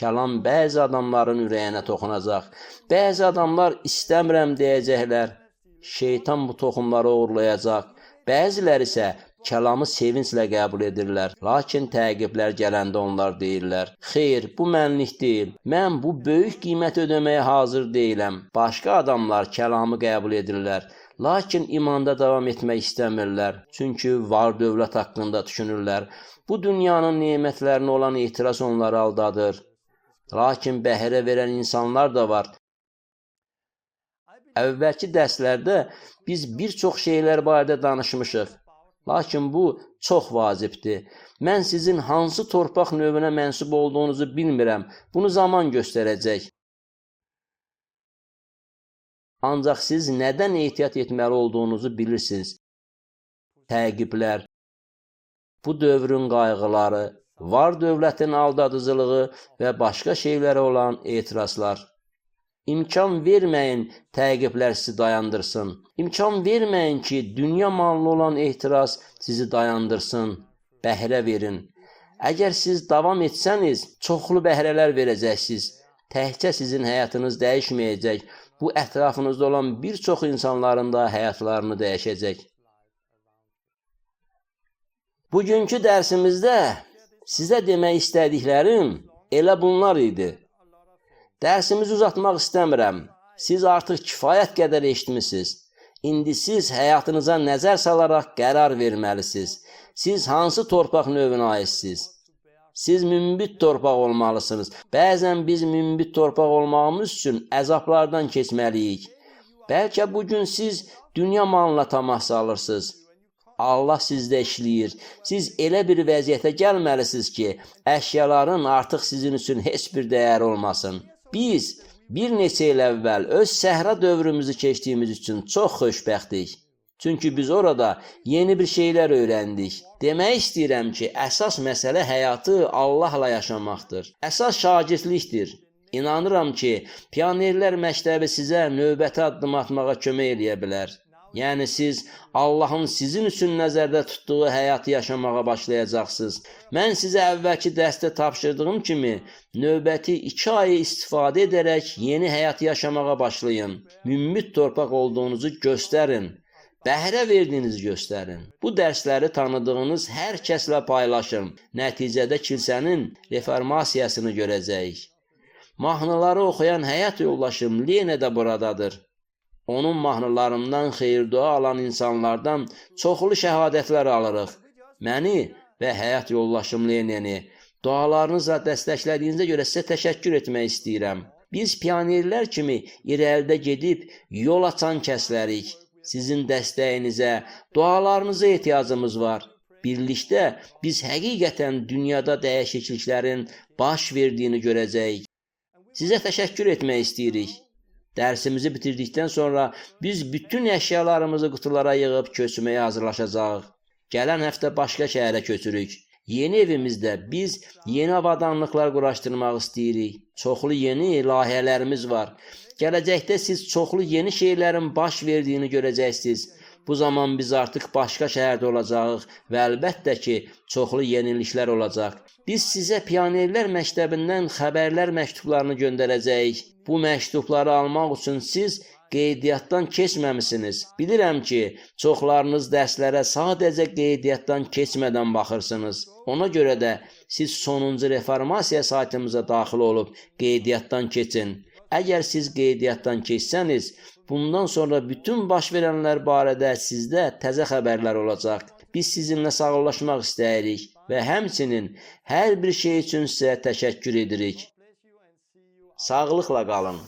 Kəlam bəzi adamların ürəyinə toxunacaq. Bəzi adamlar istəmirəm deyəcəklər. Şeytan bu toxumları uğurlayacaq. Bəziləri isə kəlamı sevinclə qəbul edirlər. Lakin təqiblər gələndə onlar deyirlər: "Xeyr, bu mənlik deyil. Mən bu böyük qiymət ödəməyə hazır deyiləm." Başqa adamlar kəlamı qəbul edirlər. Lakin imanda davam etmək istəmirlər. Çünki var-dövlət haqqında düşünürlər. Bu dünyanın nemətlərinə olan etiraz onları aldadır. Lakin bəhrə verən insanlar da var. Əvvəlki dərslərdə biz bir çox şeylər barədə danışmışıq. Lakin bu çox vacibdir. Mən sizin hansı torpaq növünə mənsub olduğunuzu bilmirəm. Bunu zaman göstərəcək. Ancaq siz nədən ehtiyat etməli olduğunuzu bilirsiniz. Təqiblər, bu dövrün qayğıları, var-dövlətin aldadıcılığı və başqa şeylərə olan etirazlar. İmkan verməyin təqiblər sizi dayandırsın. İmkan verməyin ki, dünya mallı olan etiraz sizi dayandırsın. Bəhrə verin. Əgər siz davam etsəniz, çoxlu bəhrələr verəcəksiniz. Təkcə sizin həyatınız dəyişməyəcək. Bu, ətrafınızda olan bir çox insanların da həyatlarını dəyişəcək. Bugünkü dərsimizdə sizə demək istədiklərim elə bunlar idi. Dərsimizi uzatmaq istəmirəm. Siz artıq kifayət qədər eşitmisiniz. İndi siz həyatınıza nəzər salaraq qərar verməlisiniz. Siz hansı torpaq növünə aitsiniz? Siz münbit torpaq olmalısınız. Bəzən biz münbit torpaq olmağımız üçün əzablardan keçməliyik. Bəlkə bugün siz dünya malına təmas salırsınız. Allah sizdə işləyir. Siz elə bir vəziyyətə gəlməlisiniz ki, əşyaların artıq sizin üçün heç bir dəyəri olmasın. Biz bir neçə il əvvəl öz səhra dövrümüzü keçdiyimiz üçün çox xoşbəxtik. Çünki biz orada yeni bir şeylər öyrəndik. Demək istəyirəm ki, əsas məsələ həyatı Allahla yaşamaqdır. Əsas şagirdlikdir. İnanıram ki, pionerlər məktəbi sizə növbəti addım atmağa kömək eləyə bilər. Yəni siz Allahın sizin üçün nəzərdə tutduğu həyatı yaşamağa başlayacaqsınız. Mən sizə əvvəlki dərsdə tapşırdığım kimi növbəti 2 ayı istifadə edərək yeni həyatı yaşamağa başlayın. Münbit torpaq olduğunuzu göstərin. Bəhrə verdiyinizi göstərin. Bu dərsləri tanıdığınız hər kəslə paylaşın. Nəticədə kilsənin reformasiyasını görəcəyik. Mahnıları oxuyan həyat yoldaşım Lena də buradadır. Onun mahnılarından xeyir-dua alan insanlardan çoxlu şəhadətlər alırıq. Məni və həyat yoldaşım Leneni dualarınızla dəstəklədiyinizə görə sizə təşəkkür etmək istəyirəm. Biz pionerlər kimi irəlidə gedib yol açan kəslərik. Sizin dəstəyinizə, dualarınıza ehtiyacımız var. Birlikdə biz həqiqətən dünyada dəyişikliklərin baş verdiyini görəcəyik. Sizə təşəkkür etmək istəyirik. Dərsimizi bitirdikdən sonra biz bütün əşyalarımızı qutulara yığıb köçməyə hazırlaşacağıq. Gələn həftə başqa şəhərə köçürük. Yeni evimizdə biz yeni avadanlıqlar quraşdırmaq istəyirik. Çoxlu yeni layihələrimiz var. Gələcəkdə siz çoxlu yeni şeylərin baş verdiyini görəcəksiniz. Bu zaman biz artıq başqa şəhərdə olacağıq və əlbəttə ki, çoxlu yeniliklər olacaq. Biz sizə Pionerlər Məktəbindən xəbərlər məktublarını göndərəcəyik. Bu məktubları almaq üçün siz qeydiyyatdan keçməmisiniz. Bilirəm ki, çoxlarınız dərslərə sadəcə qeydiyyatdan keçmədən baxırsınız. Ona görə də siz sonuncu reformasiya saytımıza daxil olub qeydiyyatdan keçin. Əgər siz qeydiyyatdan keçsəniz, bundan sonra bütün baş verənlər barədə sizdə təzə xəbərlər olacaq. Biz sizinlə sağollaşmaq istəyirik və həmçinin hər bir şey üçün sizə təşəkkür edirik. Sağlıqla qalın.